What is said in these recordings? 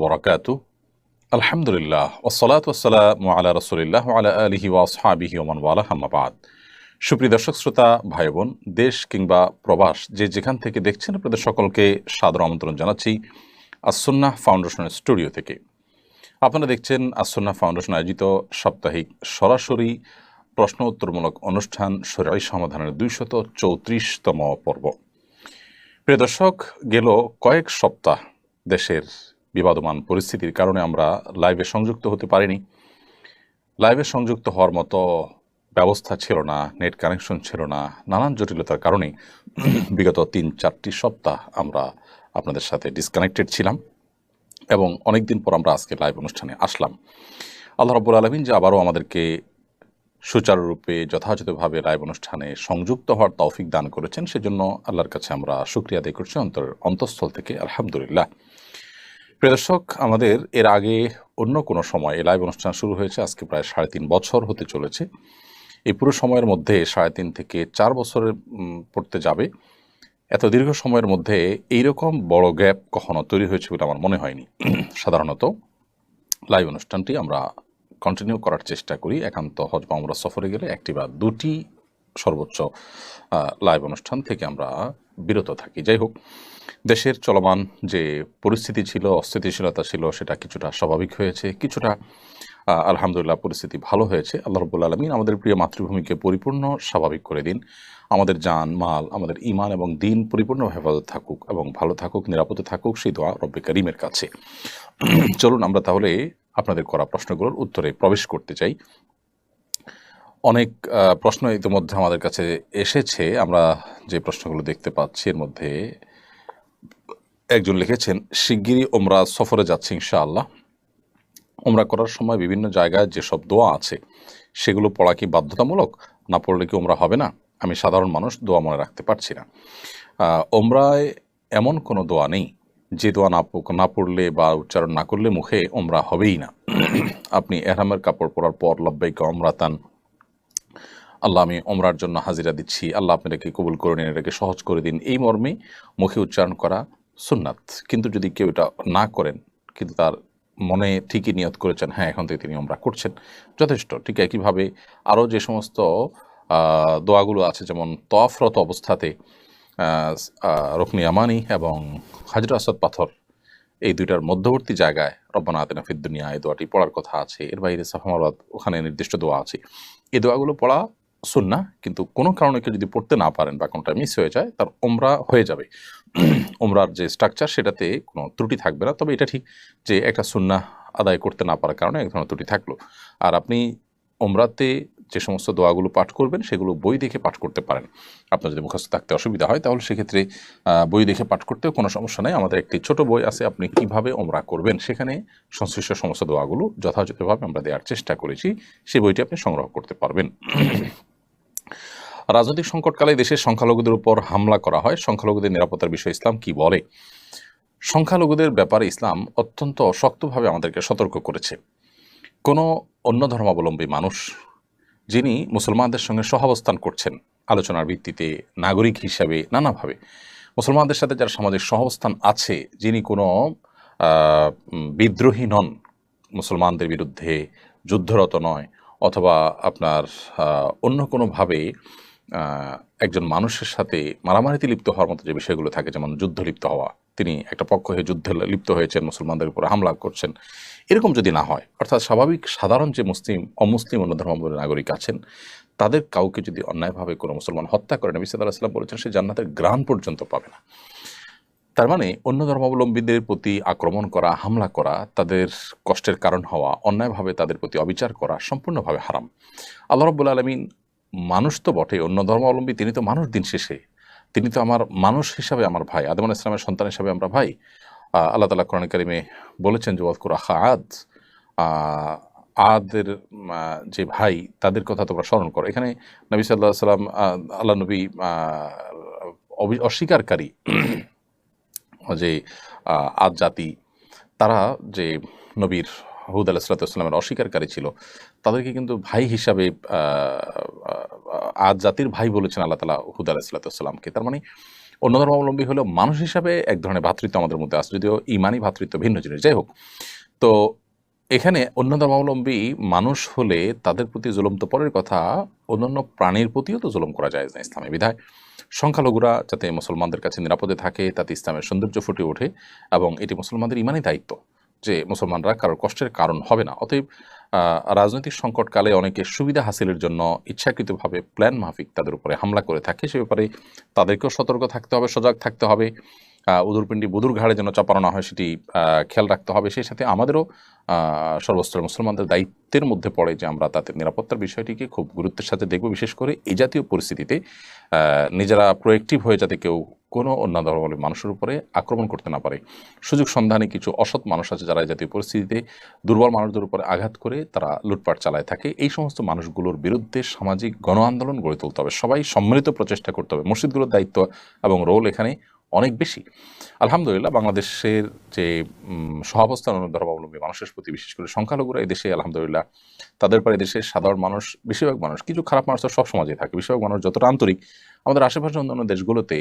ওয়া আলহামদুলিল্লাহ ওয়াসসালাতু ওয়াসসালামু আলা রাসূলিল্লাহ ওয়া আলা আলিহি ওয়া আসহাবিহি ওয়া মান ওয়ালাহ আম্মা বাদ। সুপ্রিয় দর্শক শ্রোতা ভাই বোন, দেশ কিংবা প্রবাস যে যেখান থেকে দেখছেন, আপনাদের সকলকে সাদর আমন্ত্রণ জানাচ্ছি আস-সুন্নাহ ফাউন্ডেশনের স্টুডিও থেকে। আপনারা দেখছেন আস-সুন্নাহ ফাউন্ডেশন আয়োজিত সাপ্তাহিক সরাসরি প্রশ্ন উত্তরমূলক অনুষ্ঠান শরীআই সমাধানের 234তম পর্ব। প্রিয় দর্শক, গেল কয়েক সপ্তাহ দেশের বিবাদমান পরিস্থিতির কারণে আমরা লাইভে সংযুক্ত হতে পারিনি। লাইভে সংযুক্ত হওয়ার মতো ব্যবস্থা ছিল না, নেট কানেকশন ছিল না, নানান জটিলতার কারণে বিগত 3-4টি সপ্তাহ আমরা আপনাদের সাথে ডিসকানেক্টেড ছিলাম এবং অনেক দিন পর আমরা আজকে লাইভ অনুষ্ঠানে আসলাম। আল্লাহ রাব্বুল আলামিন যে আবারও আমাদেরকে সুচারুরূপে যথাযথভাবে লাইভ অনুষ্ঠানে সংযুক্ত হওয়ার তৌফিক দান করেছেন, সেজন্য আল্লাহর কাছে আমরা শুকরিয়া আদায় করছি অন্তঃস্থল থেকে আলহামদুলিল্লাহ। প্রিয় দর্শক, আমাদের এর আগে অন্য কোনো সময় এই লাইভ অনুষ্ঠান শুরু হয়েছে, আজকে প্রায় 3.5 বছর হতে চলেছে। এই পুরো সময়ের মধ্যে 3.5 থেকে 4 বছরের পড়তে যাবে। এত দীর্ঘ সময়ের মধ্যে এইরকম বড় গ্যাপ কখনো তৈরি হয়েছে বলে আমার মনে হয়নি। সাধারণত লাইভ অনুষ্ঠানটি আমরা কন্টিনিউ করার চেষ্টা করি, একান্ত হজ বা উমরা সফরে গেলে 1টি বা 2টি সর্বোচ্চ লাইভ অনুষ্ঠান থেকে আমরা বিরত থাকি। যাই হোক, দেশের চলমান যে পরিস্থিতি ছিল, অস্থিতিশীলতা ছিল, সেটা কিছুটা স্বাভাবিক হয়েছে, কিছুটা আলহামদুলিল্লাহ পরিস্থিতি ভালো হয়েছে। আল্লাহ রাব্বুল আলামিন আমাদের প্রিয় মাতৃভূমিকে পরিপূর্ণ স্বাভাবিক করে দিন, আমাদের জান মাল, আমাদের ঈমান এবং দ্বীন পরিপূর্ণ হেফাজত থাকুক এবং ভালো থাকুক, নিরাপদে থাকুক, সেই দোয়া রব্বে কারীমের কাছে। চলুন আমরা তাহলে আপনাদের করা প্রশ্নগুলোর উত্তরে প্রবেশ করতে চাই। অনেক প্রশ্ন ইতিমধ্যে আমাদের কাছে এসেছে। আমরা যে প্রশ্নগুলো দেখতে পাচ্ছি এর মধ্যে একজন লিখেছেন, শিগগিরই ওমরা সফরে যাচ্ছে ইনশাআল্লাহ। ওমরা করার সময় বিভিন্ন জায়গায় যেসব দোয়া আছে সেগুলো পড়া কি বাধ্যতামূলক? না পড়লে কি ওমরা হবে না? আমি সাধারণ মানুষ, দোয়া মনে রাখতে পারছি না। ওমরায় এমন কোনো দোয়া নেই যে দোয়া না পড়লে বা উচ্চারণ না করলে মুখে ওমরা হবেই না। আপনি এহরামের কাপড় পরার পর লব্বাইকা ওমরাতান, আল্লাহ আমি ওমরার জন্য হাজিরা দিচ্ছি, আল্লাহ আপনি এটাকে কবুল করে নিন, এটাকে সহজ করে দিন, এই মর্মে মুখে উচ্চারণ করা সুন্নাত। কিন্তু যদি কেউ এটা না করেন, কিন্তু তার মনে ঠিকই নিয়ত করেছেন হ্যাঁ এখন থেকে তিনি ওমরা করছেন, যথেষ্ট। ঠিক একইভাবে আরও যে সমস্ত দোয়াগুলো আছে, যেমন তওয়াফরত অবস্থাতে রুকনি ইয়ামানি এবং হাজরে আসওয়াদ পাথর, এই দুইটার মধ্যবর্তী জায়গায় রব্বানা আতিনা ফিদ দুনিয়া এই দোয়াটি পড়ার কথা আছে। এর বাইরে সাফা মারওয়াত, ওখানে নির্দিষ্ট দোয়া আছে। এই দোয়াগুলো পড়া সুন্নাহ, কিন্তু কোনো কারণে কেউ যদি পড়তে না পারেন বা কোনোটা মিস হয়ে যায়, তার ওমরা হয়ে যাবে। ওমরার যে স্ট্রাকচার সেটাতে কোনো ত্রুটি থাকবে না। তবে এটা ঠিক যে একটা সুন্নাহ আদায় করতে না পারার কারণে এক ধরনের ত্রুটি থাকলো। আর আপনি ওমরাতে যে সমস্ত দোয়াগুলো পাঠ করবেন সেগুলো বই দেখে পাঠ করতে পারেন। আপনার যদি মুখস্থ থাকতে অসুবিধা হয় তাহলে সেক্ষেত্রে বই দেখে পাঠ করতেও কোনো সমস্যা নেই। আমাদের একটি ছোট বই আছে, আপনি কিভাবে ওমরা করবেন, সেখানে সংশ্লিষ্ট সমস্ত দোয়াগুলো যথাযথভাবে আমরা দেওয়ার চেষ্টা করেছি। সেই বইটি আপনি সংগ্রহ করতে পারবেন। রাজনৈতিক সংকটকালে দেশের সংখ্যালঘুদের উপর হামলা করা হয়, সংখ্যালঘুদের নিরাপত্তার বিষয়ে ইসলাম কি বলে? সংখ্যালঘুদের ব্যাপারে ইসলাম অত্যন্ত শক্তভাবে আমাদেরকে সতর্ক করেছে। কোনো অন্য ধর্মাবলম্বী মানুষ যিনি মুসলমানদের সঙ্গে সহাবস্থান করছেন আলোচনার ভিত্তিতে, নাগরিক হিসাবে নানাভাবে মুসলমানদের সাথে যার সামাজিক সহাবস্থান আছে, যিনি কোনো বিদ্রোহী নন, মুসলমানদের বিরুদ্ধে যুদ্ধরত নয়, অথবা আপনার অন্য কোনোভাবে একজন মানুষের সাথে মারামারিতে লিপ্ত হওয়ার মতো যে বিষয়গুলো থাকে, যেমন যুদ্ধ লিপ্ত হওয়া, তিনি একটা পক্ষ হয়ে যুদ্ধে লিপ্ত হয়েছেন, মুসলমানদের উপর হামলা করছেন, এরকম যদি না হয়, অর্থাৎ স্বাভাবিক সাধারণ যে অমুসলিম অন্য ধর্মাবলম্বী নাগরিক আছেন, তাদের কাউকে যদি অন্যায়ভাবে কোনো মুসলমান হত্যা করে, নবী সাল্লাল্লাহু আলাইহি ওয়াসাল্লাম বলেছেন সে জান্নাতের ঘ্রাণ পর্যন্ত পাবে না। তার মানে অন্য ধর্মাবলম্বীদের প্রতি আক্রমণ করা, হামলা করা, তাদের কষ্টের কারণ হওয়া, অন্যায়ভাবে তাদের প্রতি অবিচার করা সম্পূর্ণভাবে হারাম। আল্লাহ রাব্বুল আলামিন মানুষ তো বটে, অন্য ধর্মাবলম্বী তিনি তো মানুষ, দিন শেষে তিনি তো আমার মানুষ হিসাবে আমার ভাই, আদম আলাইহিস সালামের সন্তান হিসাবে আমরা ভাই। আল্লাহ তাআলা কোরআন কারিমে বলেছেন যে ওয়াজকুর আখা আদ, আদের যে ভাই তাদের কথা তোমরা স্মরণ করো। এখানে নবী সাল্লাল্লাহু আলাইহি ওয়াসাল্লাম, আল্লাহ নবী অস্বীকারী যে আদ জাতি, তারা যে নবীর হুদ আলাইহিস সালামের অস্বীকারী ছিল, তাদেরকে কিন্তু ভাই হিসাবে আদ জাতির ভাই বলেছেন আল্লাহ তাআলা হুদ আলাইহিস সালামকে। তার মানে অন্য ধর্মাবলম্বী হলেও মানুষ হিসাবে এক ধরনের ভ্রাতৃত্ব আমাদের মধ্যে আছে, যদিও ইমানি ভ্রাতৃত্ব ভিন্ন জিনিস। যাই হোক, তো এখানে অন্য ধর্মাবলম্বী মানুষ হলে তাদের প্রতি জুলুম তো পরের কথা, অন্যান্য প্রাণীর প্রতিও তো জুলুম করা যায় না ইসলামে। বিধায় সংখ্যালঘুরা যাতে মুসলমানদের কাছে নিরাপদে থাকে, তাতে ইসলামের সৌন্দর্য ফুটে ওঠে, এবং এটি মুসলমানদের ইমানি দায়িত্ব যে মুসলমানরা কারোর কষ্টের কারণ হবে না। অতএব রাজনৈতিক সংকটকালে অনেকে সুবিধা হাসিলের জন্য ইচ্ছাকৃতভাবে প্ল্যান মাফিক তাদের উপরে হামলা করে থাকে, সে ব্যাপারে তাদেরকেও সতর্ক থাকতে হবে, সজাগ থাকতে হবে। উদুরপিণ্ডি বুদুর ঘাড়ে যেন চাপানো না হয় সেটি খেয়াল রাখতে হবে। সেই সাথে আমাদেরও সর্বস্তরের মুসলমানদের দায়িত্বের মধ্যে পড়ে যে আমরা তাদের নিরাপত্তার বিষয়টিকে খুব গুরুত্বের সাথে দেখব, বিশেষ করে এই জাতীয় পরিস্থিতিতে নিজেরা প্রোয়েক্টিভ হয়ে যাতে কেউ কোনো অন্য ধর্মাবলম্বী মানুষের উপরে আক্রমণ করতে না পারে। সুযোগ সন্ধানে কিছু অসৎ মানুষ আছে যারা এই জাতীয় পরিস্থিতিতে দুর্বল মানুষদের উপরে আঘাত করে তারা লুটপাট চালায় থাকে। এই সমস্ত মানুষগুলোর বিরুদ্ধে সামাজিক গণ আন্দোলন গড়ে তুলতে হবে, সবাই সম্মিলিত প্রচেষ্টা করতে হবে। মসজিদগুলোর দায়িত্ব এবং রোল এখানে অনেক বেশি। আলহামদুলিল্লাহ, বাংলাদেশের যে সহাবস্থান অন্য ধর্মাবলম্বী মানুষের প্রতি, বিশেষ করে সংখ্যালঘুরা এই দেশে আলহামদুলিল্লাহ তাদের পরে দেশের সাধারণ মানুষ, বেশিরভাগ মানুষ, কিছু খারাপ মানুষ তো সব সমাজে থাকে, বেশিরভাগ মানুষ যতটা আন্তরিক, আমাদের আশেপাশে অন্যান্য দেশগুলোতে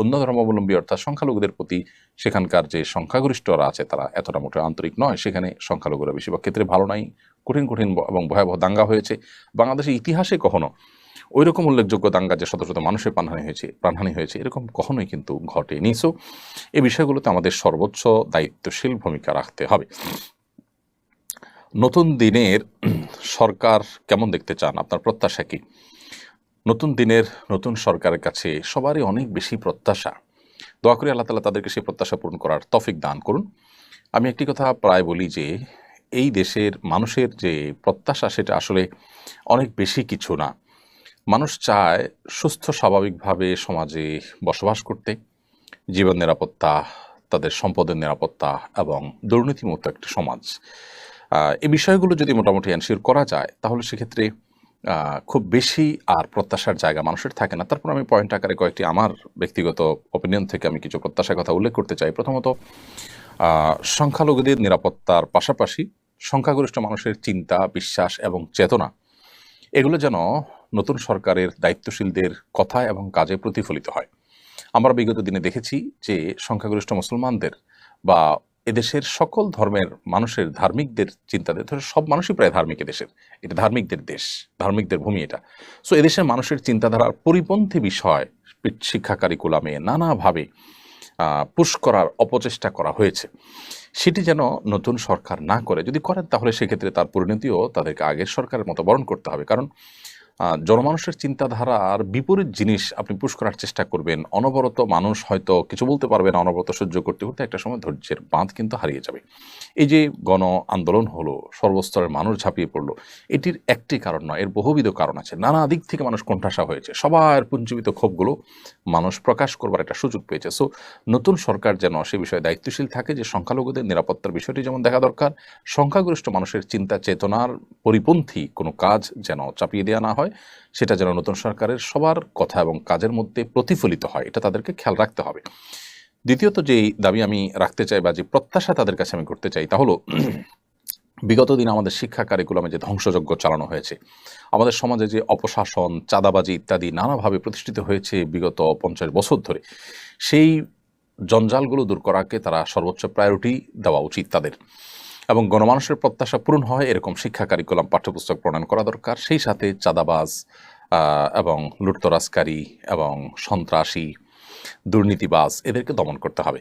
অন্য ধর্মাবলম্বী অর্থাৎ সংখ্যালঘুদের প্রতি সেখানকার যে সংখ্যাগরিষ্ঠরা আছে তারা এতটা মোটে আন্তরিক নয়। সেখানে সংখ্যালঘুরা বেশিরভাগ ক্ষেত্রে ভালো নাই, কঠিন এবং ভয়াবহ দাঙ্গা হয়েছে। বাংলাদেশের ইতিহাসে কখনো ওই রকম উল্লেখযোগ্য দাঙ্গা যে শত শত মানুষের প্রাণহানি হয়েছে এরকম কখনোই কিন্তু ঘটেনি। সো এই বিষয়গুলোতে আমাদের সর্বোচ্চ দায়িত্বশীল ভূমিকা রাখতে হবে। নতুন দিনের সরকার কেমন দেখতে চান? আপনার প্রত্যাশা কি? নতুন দিনের নতুন সরকারের কাছে সবারই অনেক বেশি প্রত্যাশা। দোয়া করি আল্লাহ তাআলা তাদেরকে সেই প্রত্যাশা পূরণ করার তৌফিক দান করুন। আমি একটি কথা প্রায় বলি যে এই দেশের মানুষের যে প্রত্যাশা সেটা আসলে অনেক বেশি কিছু না। মানুষ চায় সুস্থ স্বাভাবিকভাবে সমাজে বসবাস করতে, জীবন নিরাপত্তা, তাদের সম্পদের নিরাপত্তা এবং দুর্নীতিমুক্ত একটি সমাজ। এই বিষয়গুলো যদি মোটামুটি এনশিওর করা যায় তাহলে সেক্ষেত্রে খুব বেশি আর প্রত্যাশার জায়গা মানুষের থাকে না। তারপর আমি পয়েন্ট আকারে কয়েকটি আমার ব্যক্তিগত অপিনিয়ন থেকে আমি কিছু প্রত্যাশার কথা উল্লেখ করতে চাই। প্রথমত, সংখ্যালঘুদের নিরাপত্তার পাশাপাশি সংখ্যাগরিষ্ঠ মানুষের চিন্তা, বিশ্বাস এবং চেতনা এগুলো যেন নতুন সরকারের দায়িত্বশীলদের কথা এবং কাজে প্রতিফলিত হয়। আমরা বিগত দিনে দেখেছি যে সংখ্যাগরিষ্ঠ মুসলমানদের বা এদেশের সকল ধর্মের মানুষের ধার্মিকদের চিন্তাদের, ধরো সব মানুষই প্রায় ধার্মিক, এদেশের এটা ধার্মিকদের দেশ, ধার্মিকদের ভূমি এটা। সো এদেশের মানুষের চিন্তাধারার পরিপন্থী বিষয় শিক্ষা কারিকুলামে নানাভাবে পুশ করার অপচেষ্টা করা হয়েছে। সেটি যেন নতুন সরকার না করে, যদি করেন তাহলে সেক্ষেত্রে তার পরিণতিও তাদেরকে আগের সরকারের মতো বরণ করতে হবে। কারণ জনমানুষের চিন্তাধারার বিপরীত জিনিস আপনি পুশ করার চেষ্টা করবেন, অনবরত মানুষ হয়তো কিছু বলতে পারবে না, অনবরত সহ্য করতে করতে একটা সময় ধৈর্যের বাঁধ কিন্তু হারিয়ে যাবে। এই যে গণ আন্দোলন হলো, সর্বস্তরের মানুষ ঝাঁপিয়ে পড়লো, এটির একটি কারণ নয়, এর বহুবিধ কারণ আছে। নানা দিক থেকে মানুষ কোণঠাসা হয়েছে, সবার পুঞ্জীবিত ক্ষোভগুলো মানুষ প্রকাশ করবার একটা সুযোগ পেয়েছে। সো নতুন সরকার যেন সে বিষয়ে দায়িত্বশীল থাকে যে সংখ্যালঘুদের নিরাপত্তার বিষয়টি যেমন দেখা দরকার, সংখ্যাগরিষ্ঠ মানুষের চিন্তা চেতনার পরিপন্থী কোনো কাজ যেন চাপিয়ে দেওয়া না হয়, সেটা যেন নতুন সরকারের সবার কথা এবং কাজের মধ্যে প্রতিফলিত হয়, এটা তাদেরকে খেয়াল রাখতে হবে। দ্বিতীয়ত যেই দাবি আমি রাখতে চাই বা যে প্রত্যাশা তাদের কাছে আমি করতে চাই তা হলো, বিগত দিন আমাদের শিক্ষা কারিকুলামে যে ধ্বংসযজ্ঞ চালানো হয়েছে, আমাদের সমাজে যে অপশাসন, চাঁদাবাজি ইত্যাদি নানাভাবে প্রতিষ্ঠিত হয়েছে বিগত 50 বছর ধরে, সেই জঞ্জালগুলো দূর করাকে তারা সর্বোচ্চ প্রায়োরিটি দেওয়া উচিত তাদের, এবং গণমানুষের প্রত্যাশা পূরণ হয় এরকম শিক্ষা কারিকুলাম পাঠ্যপুস্তক প্রণয়ন করা দরকার। সেই সাথে চাঁদাবাজ এবং লুটতরাজকারী এবং সন্ত্রাসী, দুর্নীতিবাজ এদেরকে দমন করতে হবে।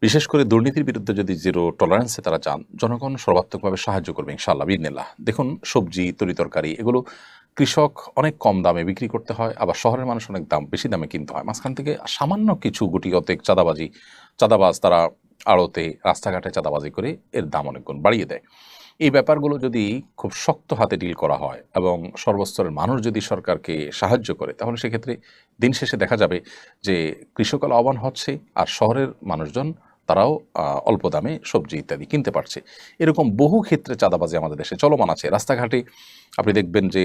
বিশেষ করে দুর্নীতির বিরুদ্ধে যদি জিরো টলারেন্সে তারা চান, জনগণ সর্বাত্মকভাবে সাহায্য করবে ইনশাআল্লাহ বিইذনিল্লাহ। দেখুন, সবজি, তরিতরকারি এগুলো কৃষক অনেক কম দামে বিক্রি করতে হয়, আবার শহরের মানুষ অনেক বেশি দামে কিনতে হয়। মাঝখান থেকে সামান্য কিছু গুটি অতেক চাঁদাবাজ তারা আড়তে, রাস্তাঘাটে চাঁদাবাজি করে এর দাম অনেক গুণ বাড়িয়ে দেয়। এই ব্যাপারগুলো যদি খুব শক্ত হাতে ডিল করা হয় এবং সর্বস্তরের মানুষ যদি সরকারকে সাহায্য করে, তাহলে সেক্ষেত্রে দিন শেষে দেখা যাবে যে কৃষক লাভবান হচ্ছে আর শহরের মানুষজন তারাও অল্প দামে সবজি ইত্যাদি কিনতে পারছে। এরকম বহু ক্ষেত্রে চাঁদাবাজি আমাদের দেশে চলমান আছে। রাস্তাঘাটে আপনি দেখবেন যে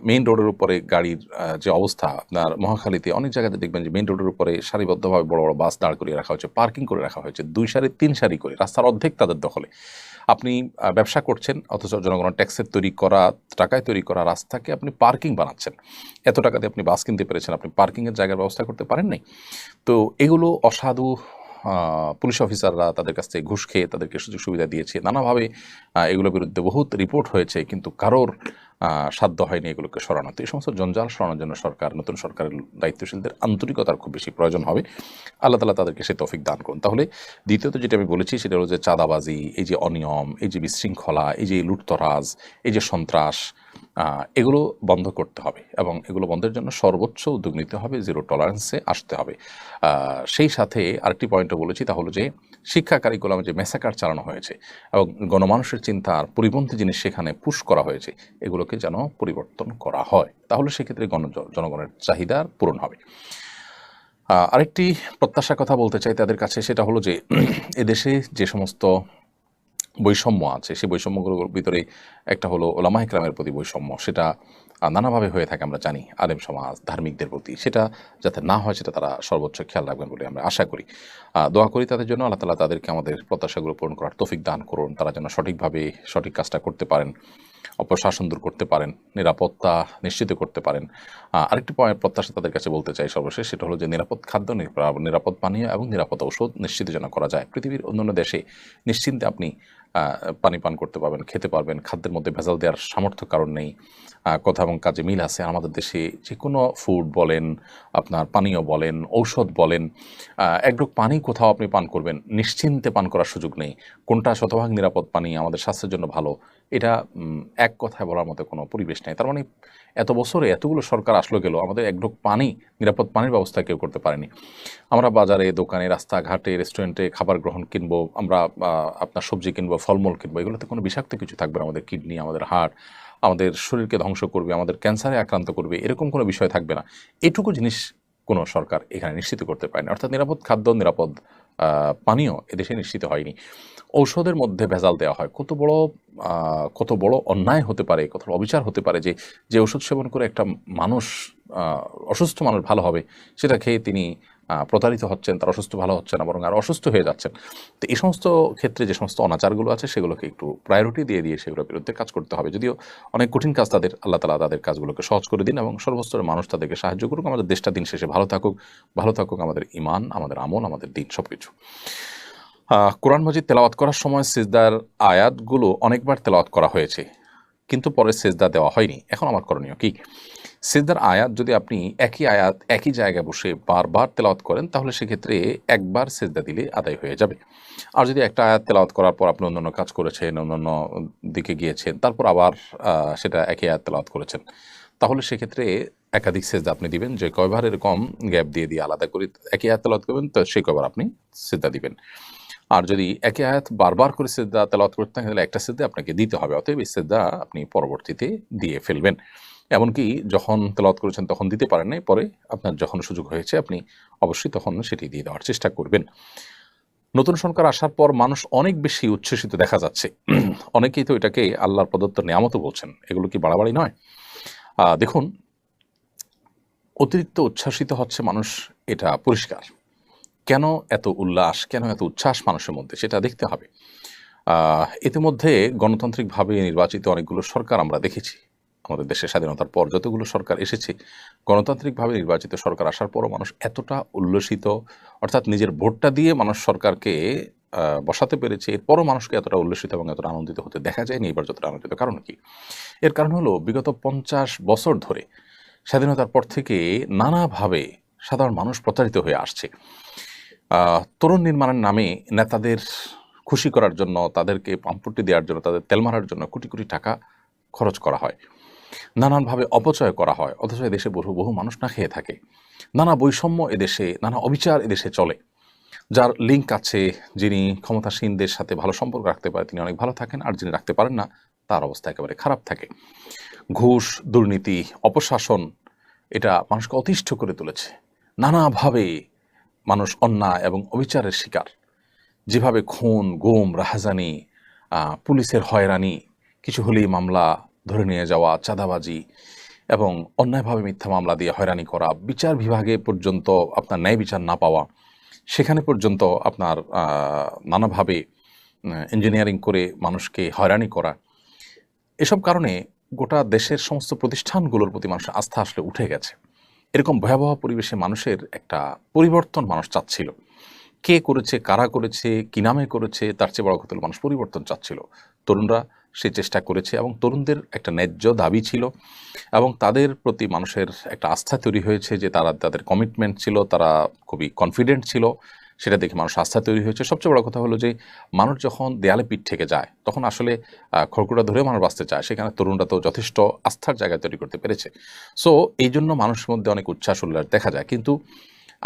মেইন রোডের উপরে গাড়ির যে অবস্থা, আপনার মহাখালীতে অনেক জায়গাতে দেখবেন যে মেইন রোডের উপরে সারিবদ্ধভাবে বড় বড় বাস দাঁড় করিয়ে রাখা হয়েছে, পার্কিং করে রাখা হয়েছে 2 সারি 3 সারি করে, রাস্তার অর্ধেক তাদের দখলে। আপনি ব্যবসা করছেন, অথচ জনগণের ট্যাক্সের তৈরি করা টাকায় তৈরি করা রাস্তাকে আপনি পার্কিং বানাচ্ছেন। এত টাকা দিয়ে আপনি বাস কিনতে পেরেছেন, আপনি পার্কিংয়ের জায়গার ব্যবস্থা করতে পারেন নাই। তো এগুলো অসাধু পুলিশ অফিসাররা তাদের কাছ থেকে ঘুষ খেয়ে তাদেরকে সুযোগ সুবিধা দিয়েছে নানাভাবে। এগুলোর বিরুদ্ধে বহুত রিপোর্ট হয়েছে, কিন্তু কারোর সাধ্য হয়নি এগুলোকে সরানো। তো এই সমস্ত জঞ্জাল সরানোর জন্য নতুন সরকারের দায়িত্বশীলদের আন্তরিকতার খুব বেশি প্রয়োজন হবে। আল্লাহ তাআলা তাদেরকে সেই তৌফিক দান করুন। তাহলে দ্বিতীয়ত যেটা আমি বলেছি সেটা হলো যে চাঁদাবাজি, এই যে অনিয়ম, এই যে বিশৃঙ্খলা, এই যে লুটতরাজ, এই যে সন্ত্রাস, এগুলো বন্ধ করতে হবে এবং এগুলো বন্ধের জন্য সর্বোচ্চ উদ্যোগ নিতে হবে, জিরো টলারেন্সে আসতে হবে। সেই সাথে আরেকটি পয়েন্টও বলেছি, তা হলো যে শিক্ষা কারিকুলামে যে মেসাকার চালানো হয়েছে এবং গণমানুষের চিন্তার পরিপন্থী জিনিস সেখানে পুশ করা হয়েছে, এগুলোকে যেন পরিবর্তন করা হয়, তাহলে সেক্ষেত্রে জনগণের চাহিদার পূরণ হবে। আরেকটি প্রত্যাশার কথা বলতে চাই তাদের কাছে, সেটা হলো যে এদেশে যে সমস্ত বৈষম্য আছে সেই বৈষম্যগুলোর ভিতরে একটা হলো ওলামা ইকরামের প্রতি বৈষম্য। সেটা নানাভাবে হয়ে থাকে আমরা জানি, আলেম সমাজ ধার্মিকদের প্রতি, সেটা যাতে না হয় সেটা তারা সর্বোচ্চ খেয়াল রাখবেন বলে আমরা আশা করি। দোয়া করি তাদের জন্য, আল্লাহ তাআলা তাদেরকে আমাদের প্রত্যাশাগুলো পূরণ করার তৌফিক দান করুন, তারা যেন সঠিকভাবে সঠিক কাজটা করতে পারেন, অপশাসন দূর করতে পারেন, নিরাপত্তা নিশ্চিত করতে পারেন। আরেকটি প্রত্যাশা তাদের কাছে বলতে চাই সর্বশেষ, সেটা হলো যে নিরাপদ খাদ্য, নিরাপদ পানীয় এবং নিরাপদ ঔষধ নিশ্চিত যেন করা যায়। পৃথিবীর অন্যান্য দেশে নিশ্চিন্তে আপনি পানি পান করতে পারবেন, খেতে পারবেন, খাদ্যের মধ্যে ভেজাল দেওয়ার সামর্থ্য কারণ নেই, কথা এবং কাজে মিল আছে। আমাদের দেশে যে কোনো ফুড বলেন, আপনার পানীয় বলেন, ঔষধ বলেন, এক ঢোক পানি কোথাও আপনি পান করবেন, নিশ্চিন্তে পান করার সুযোগ নেই। কোনটা শতভাগ নিরাপদ পানি আমাদের স্বাস্থ্যের জন্য ভালো, এটা এক কথায় বলার মতো কোনো পরিবেশ নেই। তার মানে এত বছরে এতগুলো সরকার আসলো গেল, আমাদের এক ঢোক পানি, নিরাপদ পানির ব্যবস্থা কেউ করতে পারেনি। আমরা বাজারে, দোকানে, রাস্তাঘাটে, রেস্টুরেন্টে খাবার গ্রহণ কিনবো, আমরা আপনার সবজি কিনবো, ফলমূল কিনবো, এগুলোতে কোনো বিষাক্ত কিছু থাকবে না, আমাদের কিডনি, আমাদের হার্ট, আমাদের শরীরকে ধ্বংস করবে, আমাদের ক্যান্সারে আক্রান্ত করবে, এরকম কোনো বিষয় থাকবে না। এটুকু জিনিস কোনো সরকার এখানে নিশ্চিত করতে পারেনি। অর্থাৎ নিরাপদ খাদ্য, নিরাপদ পানীয় এদেশে নিশ্চিত হয়নি। ঔষধের মধ্যে ভেজাল দেওয়া হয়, কত বড় অন্যায় হতে পারে, কত অবিচার হতে পারে যে ওষুধ সেবন করে একটা মানুষ, অসুস্থ মানুষ ভালো হবে, সেটা খেয়ে তিনি প্রতারিত হচ্ছেন, তার অসুস্থ ভালো হচ্ছে না, বরং আর অসুস্থ হয়ে যাচ্ছেন। তো এই সমস্ত ক্ষেত্রে যে সমস্ত অনাচারগুলো আছে সেগুলোকে একটু প্রায়োরিটি দিয়ে সেগুলোর বিরুদ্ধে কাজ করতে হবে। যদিও অনেক কঠিন কাজ তাদের, আল্লাহ তাআলা তাদের কাজগুলোকে সহজ করে দিন এবং সর্বস্তরের মানুষ তাদেরকে সাহায্য করুক। আমাদের দেশটা দিন শেষে ভালো থাকুক আমাদের ঈমান, আমাদের আমল, আমাদের দিন, সবকিছু। কোরআন মাজিদ তেলাওয়াত করার সময় সিজদার আয়াতগুলো অনেকবার তেলাওয়াত করা হয়েছে, কিন্তু পরে সিজদা দেওয়া হয়নি। এখন আমার করণীয় কি? সিজদার আয়াত যদি আপনি একই আয়াত একই জায়গায় বসে বারবার তেলাওয়াত করেন, তাহলে সেক্ষেত্রে একবার সিজদা দিলে আদায় হয়ে যাবে। আর যদি একটা আয়াত তেলাওয়াত করার পর আপনি অন্যান্য কাজ করেছেন, অন্যান্য দিকে গিয়েছেন, তারপর আবার সেটা একই আয়াত তেলাওয়াত করেছেন, তাহলে সেক্ষেত্রে একাধিক সিজদা আপনি দিবেন। যে কয়বার এরকম গ্যাপ দিয়ে আলাদা করে একই আয়াত তেলাওয়াত করবেন, তো সেই কয়বার আপনি সিজদা দিবেন। আর যদি একই আয়াত বারবার করে সিজদা তেলাওয়াত করতে থাকেন, তাহলে একটা সিজদা আপনাকে দিতে হবে। অতএব এই সিজদা আপনি পরবর্তীতে দিয়ে ফেলবেন। এমনকি যখন তেলাওয়াত করেছেন তখন দিতে পারেন নাই, পরে আপনার যখন সুযোগ হয়েছে আপনি অবশ্যই তখন সেটি দিয়ে দেওয়ার চেষ্টা করবেন। নতুন সরকার আসার পর মানুষ অনেক বেশি উচ্ছ্বসিত দেখা যাচ্ছে। অনেকেই তো এটাকে আল্লাহর প্রদত্ত নিয়ামতও বলছেন। এগুলো কি বাড়াবাড়ি নয়? দেখুন, অতিরিক্ত উচ্ছ্বাসিত হচ্ছে মানুষ, এটা পরিষ্কার। কেন এত উল্লাস, কেন এত উচ্ছ্বাস মানুষের মধ্যে, সেটা দেখতে হবে। ইতিমধ্যে গণতান্ত্রিকভাবে নির্বাচিত অনেকগুলো সরকার আমরা দেখেছি। আমাদের দেশের স্বাধীনতার পর যতগুলো সরকার এসেছে, গণতান্ত্রিকভাবে নির্বাচিত সরকার আসার পরও মানুষ এতটা উল্লসিত, অর্থাৎ নিজের ভোটটা দিয়ে মানুষ সরকারকে বসাতে পেরেছে, এরপরও মানুষকে এতটা উল্লসিত এবং এতটা আনন্দিত হতে দেখা যায়নি এবার যতটা আনন্দিত। কারণ কি? এর কারণ হলো বিগত 50 বছর ধরে স্বাধীনতার পর থেকে নানাভাবে সাধারণ মানুষ প্রতারিত হয়ে আসছে। তরুণ নির্মাণের নামে নেতাদের খুশি করার জন্য, তাদেরকে পাম্পটি দেওয়ার জন্য, তাদের তেল মারার জন্য কোটি কোটি টাকা খরচ করা হয়, নানানভাবে অপচয় করা হয়, অথচ এদেশে বহু মানুষ না খেয়ে থাকে। নানা বৈষম্য এদেশে, নানা অবিচার এদেশে চলে। যার লিঙ্ক আছে, যিনি ক্ষমতাসীনদের সাথে ভালো সম্পর্ক রাখতে পারে তিনি অনেক ভালো থাকেন, আর যিনি রাখতে পারেন না তার অবস্থা একেবারে খারাপ থাকে। ঘুষ, দুর্নীতি, অপশাসন, এটা মানুষকে অতিষ্ঠ করে তুলেছে। নানাভাবে মানুষ অন্যায় এবং অবিচারের শিকার। যেভাবে খুন, গুম, রাহাজানি, পুলিশের হয়রানি, কিছু হলেই মামলা ধরে নিয়ে যাওয়া, চাঁদাবাজি এবং অন্যায়ভাবে মিথ্যা মামলা দিয়ে হয়রানি করা, বিচার বিভাগে পর্যন্ত আপনার ন্যায় বিচার না পাওয়া, সেখানে পর্যন্ত আপনার নানাভাবে ইঞ্জিনিয়ারিং করে মানুষকে হয়রানি করা, এসব কারণে গোটা দেশের সমস্ত প্রতিষ্ঠানগুলোর প্রতি মানুষের আস্থা আসলে উঠে গেছে। এরকম ভয়াবহ পরিবেশে মানুষের একটা পরিবর্তন মানুষ চাচ্ছিল। কে করেছে, কারা করেছে, কি নামে করেছে, তার চেয়ে বড় কথা হলো মানুষ পরিবর্তন চাচ্ছিল। তরুণরা সেই চেষ্টা করেছে এবং তরুণদের একটা ন্যায্য দাবি ছিল এবং তাদের প্রতি মানুষের একটা আস্থা তৈরি হয়েছে যে তাদের কমিটমেন্ট ছিল, তারা খুবই কনফিডেন্ট ছিল। সেটা দেখে মানুষ আস্থা তৈরি হয়েছে। সবচেয়ে বড় কথা হলো যে মানুষ যখন দেয়ালে পিঠ থেকে যায় তখন আসলে খড়কুটা ধরেও মানুষ বাঁচতে চায়। সেখানে তরুণরা তো যথেষ্ট আস্থার জায়গা তৈরি করতে পেরেছে। সো এইজন্য মানুষের মধ্যে অনেক উচ্ছ্বাস উল্লাস দেখা যায়। কিন্তু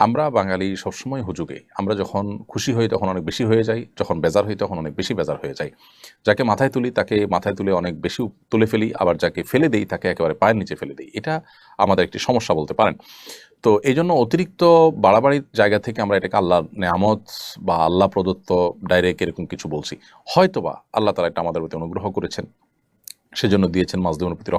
আমরা বাঙালি সবসময় হুজুগে। আমরা যখন খুশি হই তখন অনেক বেশি হয়ে যাই, যখন বেজার হই তখন অনেক বেশি বেজার হয়ে যাই। যাকে মাথায় তুলি তাকে মাথায় তুলে অনেক বেশি তুলে ফেলি, আবার যাকে ফেলে দেই তাকে একেবারে পায়ের নিচে ফেলে দেই। এটা আমাদের একটি সমস্যা বলতে পারেন। তো এইজন্য অতিরিক্ত বাড়াবাড়ির জায়গা থেকে আমরা এটাকে আল্লাহর নেয়ামত বা আল্লাহ প্রদত্ত ডাইরেক্ট এরকম কিছু বলছি। হয়তোবা আল্লাহ তাআলা এটা আমাদের প্রতি অনুগ্রহ করেছেন, সেজন্য দিয়েছেন, মাজলুমের প্রতি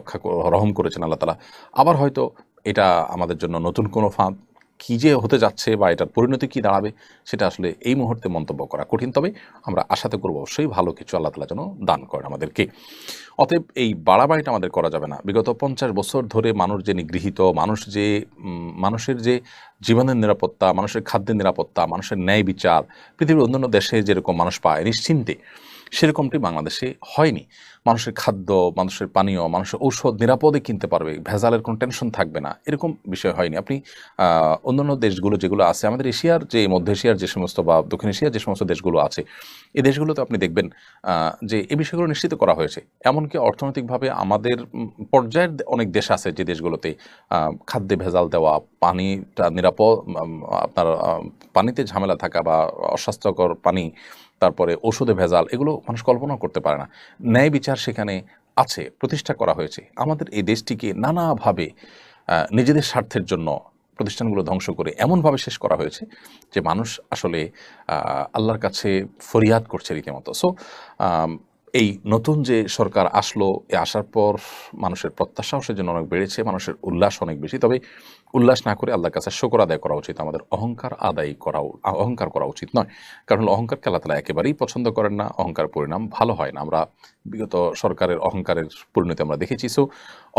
রহম করেছেন আল্লাহ তাআলা। আবার হয়তো এটা আমাদের জন্য নতুন কোনো ফাঁদ। কী যে হতে যাচ্ছে বা এটার পরিণতি কী দাঁড়াবে সেটা আসলে এই মুহূর্তে মন্তব্য করা কঠিন। তবে আমরা আশাতে করব অবশ্যই ভালো কিছু আল্লাহ তাআলা যেন দান করেন আমাদেরকে। অতএব এই বাড়াবাড়িটা আমাদের করা যাবে না। বিগত ৫০ বছর ধরে মানুষ যে নিগৃহীত, মানুষের যে জীবনের নিরাপত্তা, মানুষের খাদ্যের নিরাপত্তা, মানুষের ন্যায় বিচার পৃথিবীর অন্যান্য দেশে যেরকম মানুষ পায় নিশ্চিন্তে, সেরকমটি বাংলাদেশে হয়নি। মানুষের খাদ্য, মানুষের পানীয়, মানুষের ঔষধ নিরাপদে কিনতে পারবে, ভেজালের কোনো টেনশন থাকবে না, এরকম বিষয় হয়নি। আপনি অন্যান্য দেশগুলো যেগুলো আছে, আমাদের এশিয়ার যে মধ্য এশিয়ার যে সমস্ত বা দক্ষিণ এশিয়ার যে সমস্ত দেশগুলো আছে, এই দেশগুলোতে আপনি দেখবেন যে এই বিষয়গুলো নিশ্চিত করা হয়েছে। এমনকি অর্থনৈতিকভাবে আমাদের পর্যায়ের অনেক দেশ আছে যে দেশগুলোতে খাদ্যে ভেজাল দেওয়া, পানিটা নিরাপদ, আপনার পানিতে ঝামেলা থাকা বা অস্বাস্থ্যকর পানি, তারপরে ওষুধে ভেজাল, এগুলো মানুষ কল্পনাও করতে পারে না। ন্যায় বিচার সেখানে আছে, প্রতিষ্ঠা করা হয়েছে। আমাদের এই দেশটিকে নানাভাবে নিজেদের স্বার্থের জন্য প্রতিষ্ঠানগুলো ধ্বংস করে এমনভাবে শেষ করা হয়েছে যে মানুষ আসলে আল্লাহর কাছে ফরিয়াদ করছে রীতিমতো। সো এই নতুন যে সরকার আসলো, এ আসার পর মানুষের প্রত্যাশাও সেজন্য অনেক বেড়েছে, মানুষের উল্লাস অনেক বেশি। তবে উল্লাস না করে আল্লাহর কাছে শুকর আদায় করা উচিত। আমাদের অহংকার করা উচিত নয়। কারণ অহংকারকে আল্লাহ তাআলা একেবারেই পছন্দ করেন না। অহংকার পরিণাম ভালো হয় না। আমরা বিগত সরকারের অহংকারের পরিণতি আমরা দেখেছি। সো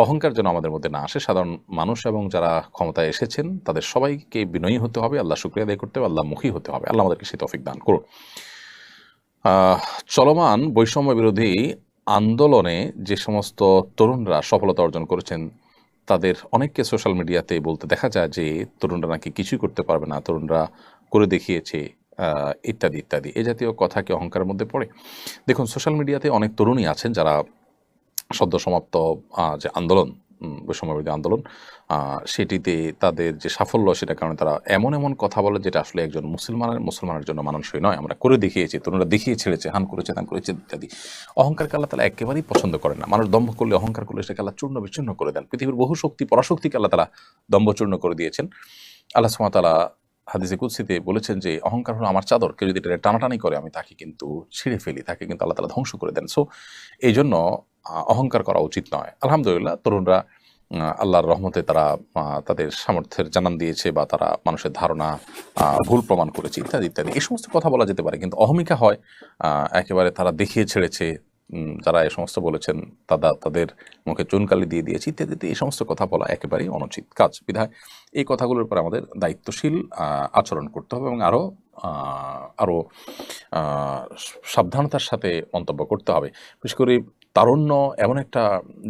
অহংকার যেন আমাদের মধ্যে না আসে। সাধারণ মানুষ এবং যারা ক্ষমতায় এসেছেন তাদের সবাইকে বিনয়ী হতে হবে, আল্লাহ শুকরিয়া আদায় করতে হবে, আল্লাহমুখী হতে হবে। আল্লাহ আমাদেরকে সেই তৌফিক দান করুন। চলমান বৈষম্য বিরোধী আন্দোলনে যে সমস্ত তরুণরা সফলতা অর্জন করেছেন তাদের অনেককে সোশ্যাল মিডিয়াতে বলতে দেখা যায় যে তরুণরা নাকি কিছুই করতে পারবে না, তরুণরা করে দেখিয়েছে, ইত্যাদি ইত্যাদি। এ জাতীয় কথা কি অহংকারের মধ্যে পড়ে? দেখুন, সোশ্যাল মিডিয়াতে অনেক তরুণই আছেন যারা সদ্য সমাপ্ত যে আন্দোলন, বৈষম্যবিরোধী আন্দোলন, সেটিতে তাদের যে সাফল্য সেটার কারণে তারা এমন এমন কথা বলে যেটা আসলে একজন মুসলমানের জন্য মানানসই নয়। আমরা করে দেখিয়েছি, তরুণরা দেখিয়ে ছেড়েছে, হান করেছে, ত্যান করেছে ইত্যাদি। অহংকারকে আল্লাহ তাআলা একেবারেই পছন্দ করেন না। মানুষ দম্ভ করলে, অহংকার করলে সেটাকে আল্লাহ চূর্ণ বিচূর্ণ করে দেন। পৃথিবীর বহু শক্তি পরাশক্তিকে আল্লাহ তাআলা দম্ভচূর্ণ করে দিয়েছেন। আল্লাহ সুবহানাহু ওয়া তাআলা হাদিসে কুদসিতে বলেছেন যে অহংকার হলো আমার চাদর, কেউ যদি এটা টানাটানি করে আমি তাকে কিন্তু ছিঁড়ে ফেলি, তাকে কিন্তু আল্লাহ তাআলা ধ্বংস করে দেন। সো এই জন্য অহংকার করা উচিত নয়। আলহামদুলিল্লাহ, তরুণরা আল্লাহর রহমতে তারা তাদের সামর্থ্যের জানান দিয়েছে বা তারা মানুষের ধারণা ভুল প্রমাণ করেছে, ইত্যাদি ইত্যাদি। এই সমস্ত কথা বলা যেতে পারে, কিন্তু অহমিকা হয় একেবারে তারা দেখিয়ে ছেড়েছে, যারা এই সমস্ত বলেছেন তাদের মুখে চুনকালি দিয়ে দিয়েছে ইত্যাদি। এই সমস্ত কথা বলা একেবারেই অনুচিত কাজ। বিধায় এই কথাগুলোর উপর আমাদের দায়িত্বশীল আচরণ করতে হবে এবং আরও সাবধানতার সাথে মন্তব্য করতে হবে। বিশেষ করে তারুণ্য এমন একটা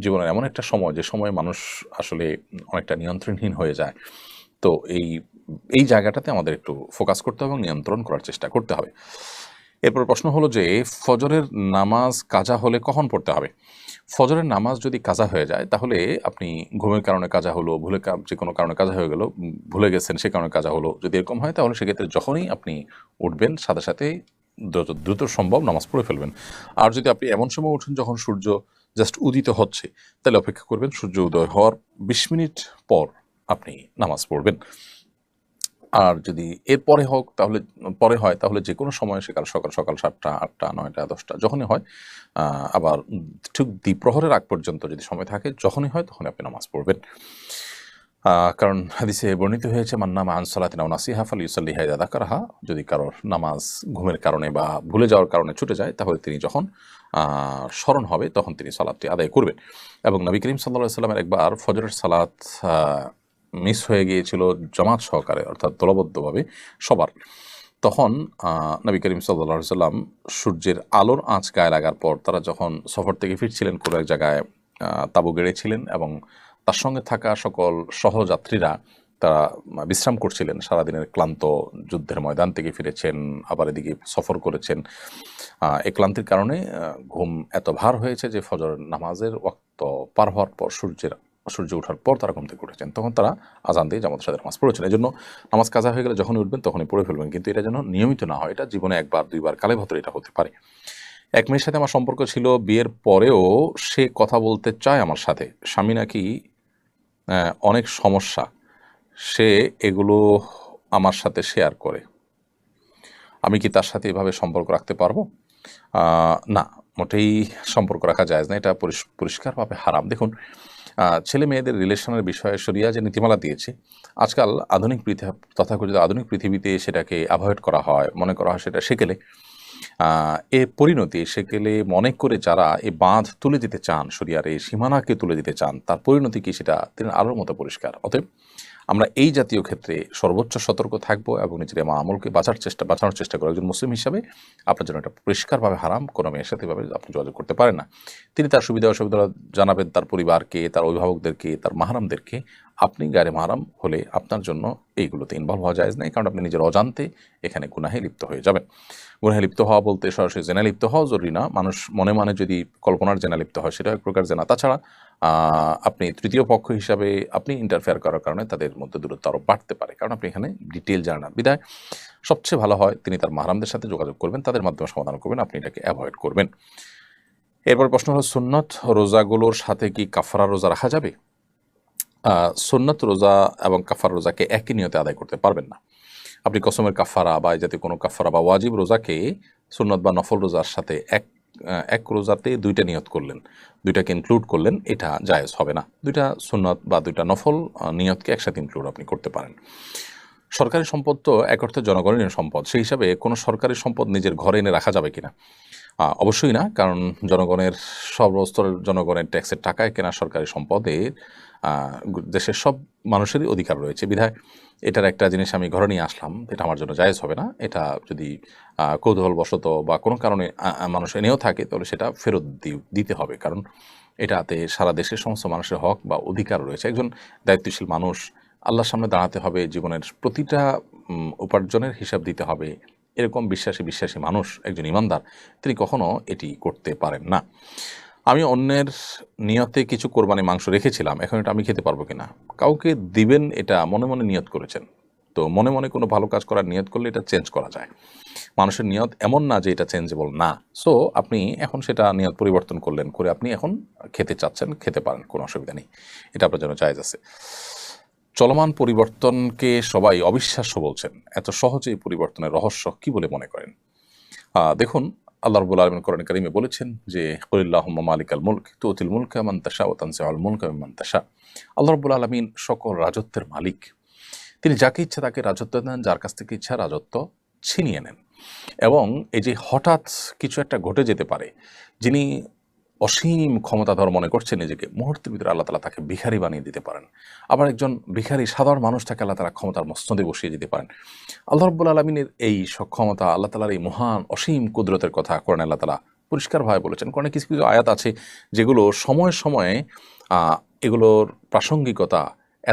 জীবনের এমন একটা সময়, যে সময় মানুষ আসলে অনেকটা নিয়ন্ত্রণহীন হয়ে যায়। তো এই জায়গাটাতে আমাদের একটু ফোকাস করতে হবে এবং নিয়ন্ত্রণ করার চেষ্টা করতে হবে। এরপর প্রশ্ন হলো যে ফজরের নামাজ কাজা হলে কখন পড়তে হবে? ফজরের নামাজ যদি কাজা হয়ে যায় তাহলে আপনি ঘুমের কারণে কাজা হলো, যে কোনো কারণে কাজা হয়ে গেল, ভুলে গেছেন সে কারণে কাজা হলো, যদি এরকম হয় তাহলে সেক্ষেত্রে যখনই আপনি উঠবেন সাথে সাথে দ্রুত সম্ভব নামাজ পড়ে ফেলবেন। আর যদি আপনি এমন সময় উঠেন যখন সূর্য জাস্ট উদিত হচ্ছে, তাহলে অপেক্ষা করবেন সূর্য উদয় হওয়ার ২০ মিনিট পর আপনি নামাজ পড়বেন। আর যদি এর পরে হয় তাহলে যে কোনো সময়, সকাল ৭টা, ৮টা, ৯টা, ১০টা যখনই হয়, আবার ঠিক দ্বিপ্রহরের আগ পর্যন্ত যদি সময় থাকে, যখনই হয় তখনই আপনি নামাজ পড়বেন। কারণ হাদিসে বর্ণিত হয়েছে মান্নামা আন সালাতিন আও নাসিহা ফালিউসাল্লিহা ইযা যাকারাহা, যদি কারোর নামাজ ঘুমের কারণে বা ভুলে যাওয়ার কারণে ছুটে যায় তাহলে তিনি যখন স্মরণ হবে তখন তিনি সালাতটি আদায় করবেন। এবং নবী করিম সাল্লাল্লাহু আলাইহি ওয়াসাল্লামের একবার ফজরের সালাত মিস হয়ে গিয়েছিল জামাত সহকারে, অর্থাৎ দলবদ্ধভাবে সবার। তখন নবী করিম সাল্লাল্লাহু আলাইহি ওয়াসাল্লাম সূর্যের আলোর আঁচ গায়ে লাগার পর তারা যখন সফর থেকে ফিরছিলেন, কোনো এক জায়গায় তাঁবু গেড়েছিলেন এবং তার সঙ্গে থাকা সকল সহযাত্রীরা তারা বিশ্রাম করছিলেন। সারাদিনের ক্লান্ত যুদ্ধের ময়দান থেকে ফিরেছেন, আবার এদিকে সফর করেছেন। এই ক্লান্তির কারণে ঘুম এত ভার হয়েছে যে ফজর নামাজের ওয়াক্ত পার হওয়ার পর সূর্য ওঠার পর তারা ঘুম থেকে উঠেছেন। তখন তারা আজান দিয়ে জামাতের সাথে নামাজ পড়েছেন। এই জন্য নামাজ কাজা হয়ে গেলে যখনই উঠবেন তখনই পড়ে ফেলবেন, কিন্তু এটা যেন নিয়মিত না হয়। এটা জীবনে একবার দুইবার কালে ভদ্রে এটা হতে পারে। এক মেয়ের সাথে আমার সম্পর্ক ছিল, বিয়ের পরেও সে কথা বলতে চায় আমার সাথে। স্বামী নাকি অনেক সমস্যা, সে এগুলো আমার সাথে শেয়ার করে। আমি কি তার সাথে এভাবে সম্পর্ক রাখতে পারবো? না, মোটেই সম্পর্ক রাখা জায়েজ না, এটা পরিষ্কারভাবে হারাম। দেখুন, ছেলে মেয়েদের রিলেশনের বিষয়ে শরিয়া যে নীতিমালা দিয়েছে, আজকাল তথাকথিত আধুনিক পৃথিবীতে সেটাকে অ্যাভয়েড করা হয়, মনে করা হয় সেটা সেকেলে। এ পরিণতি সেকেলে মনে করে যারা এই বাঁধ তুলে দিতে চান, শরিয়ার এই সীমানাকে তুলে দিতে চান, তার পরিণতি কি সেটা তিনি আলোর মতো পরিষ্কার। অতএব আমরা এই জাতীয় ক্ষেত্রে সর্বোচ্চ সতর্ক থাকবো এবং নিজের আমলকে বাঁচানোর চেষ্টা করবো। একজন মুসলিম হিসাবে আপনার জন্য এটা পরিষ্কারভাবে হারাম, কোনো মেয়ের সাথে এভাবে আপনি যোগাযোগ করতে পারেন না। তিনি তার সুবিধা অসুবিধা জানাবেন তার পরিবারকে, তার অভিভাবকদেরকে, তার মাহারামদেরকে। আপনি গায়রে মাহারাম হলে আপনার জন্য এইগুলোতে ইনভলভ হওয়া জায়েজ নাই, কারণ আপনি নিজের অজান্তে এখানে গুনাহে লিপ্ত হয়ে যাবেন। গুনাহে লিপ্ত হওয়া বলতে সরাসরি জেনা লিপ্ত হওয়া জরুরি না, মানুষ মনে মনে যদি কল্পনার জেনা লিপ্ত হয় সেটা এক প্রকার জেনা। তাছাড়া আপনি তৃতীয় পক্ষ হিসাবে আপনি ইন্টারফেয়ার করার কারণে তাদের মধ্যে দূরত্ব আরও বাড়তে পারে, কারণ আপনি এখানে ডিটেল জানার বিধায় সবচেয়ে ভালো হয় তিনি তার মাহরামদের সাথে যোগাযোগ করবেন, তাদের মাধ্যমে সমাধান করবেন, আপনি এটাকে অ্যাভয়েড করবেন। এরপর প্রশ্ন হলো, সুন্নত রোজাগুলোর সাথে কি কাফারা রোজা রাখা যাবে? সুন্নত রোজা এবং কাফারা রোজাকে একই নিয়তে আদায় করতে পারবেন না। আপনি কসমের কাফারা বা এই জাতীয় কোনো কাফারা বা ওয়াজিব রোজাকে সুন্নত বা নফল রোজার সাথে এক রোজাতে দুইটা নিয়ত করলেন, দুইটাকে ইনক্লুড করলেন, এটা জায়েজ হবে না। দুইটা সুন্নত বা দুইটা নফল নিয়তকে একসাথে ইনক্লুড আপনি করতে পারেন। সরকারি সম্পদ তো এক অর্থে জনগণের সম্পদ, সেই হিসাবে কোনো সরকারি সম্পদ নিজের ঘরে এনে রাখা যাবে কিনা? অবশ্যই না, কারণ জনগণের সর্বস্তরের জনগণের ট্যাক্সের টাকায় কেনা সরকারি সম্পদের দেশের সব মানুষেরই অধিকার রয়েছে, বিধায় এটার একটা জিনিস আমি ঘরে নিয়ে আসলাম, এটা আমার জন্য জায়েজ হবে না। এটা যদি কৌতূহলবশত বা কোনো কারণে মানুষ এনেও থাকে তাহলে সেটা ফেরত দিতে হবে, কারণ এটাতে সারা দেশের সমস্ত মানুষের হক বা অধিকার রয়েছে। একজন দায়িত্বশীল মানুষ আল্লাহর সামনে দাঁড়াতে হবে, জীবনের প্রতিটা উপার্জনের হিসাব দিতে হবে, এরকম বিশ্বাসী মানুষ, একজন ইমানদার, তিনি কখনো এটি করতে পারেন না। আমি অন্যের নিয়তে কিছু কোরবানি মাংস রেখেছিলাম, এখন এটা আমি খেতে পারবো কিনা? কাউকে দিবেন এটা মনে মনে নিয়ত করেছেন, তো মনে মনে কোনো ভালো কাজ করার নিয়ত করলে এটা চেঞ্জ করা যায়। মানুষের নিয়ত এমন না যে এটা চেঞ্জেবল না। সো আপনি এখন সেটা নিয়ত পরিবর্তন করলেন, করে আপনি এখন খেতে চাচ্ছেন, খেতে পারেন, কোনো অসুবিধা নেই, এটা আপনার জন্য জায়েজ আছে। চলমান পরিবর্তনকে সবাই অবিশ্বাস্য বলছেন, এত সহজে এই পরিবর্তনের রহস্য কি বলে মনে করেন? দেখুন, আল্লাহ রাব্বুল আলামিন কোরআন কারীমে বলেছেন যে কুলিল্লাহুম্মা মালিকাল মুলক তুতিল মুলকা মান তাশা ওয়া তানজিউল মুলকা মিম্মান তাশা। আল্লাহ রাব্বুল আলামিন সকল রাজত্বের মালিক, তিনি যাকে ইচ্ছা তাকে রাজত্ব দেন, যার কাছ থেকে ইচ্ছা রাজত্ব ছিনিয়ে নেন। এবং এই যে হঠাৎ কিছু একটা ঘটে যেতে পারে, যিনি অসীম ক্ষমতাধর মনে করছেন নিজেকে, মুহূর্তের ভিতরে আল্লাহ তাআলা তাকে ভিখারি বানিয়ে দিতে পারেন। আবার একজন ভিখারি সাধারণ মানুষটাকে আল্লাহ তাআলা ক্ষমতার মসনদে বসিয়ে দিতে পারেন। আল্লাহ রাব্বুল আলামিনের এই সক্ষমতা, আল্লাহ তাআলার এই মহান অসীম কুদরতের কথা কোরআনে আল্লাহ তাআলা পরিষ্কারভাবে বলেছেন। কোরআনে কিছু কিছু আয়াত আছে যেগুলো সময়ে সময়ে এগুলোর প্রাসঙ্গিকতা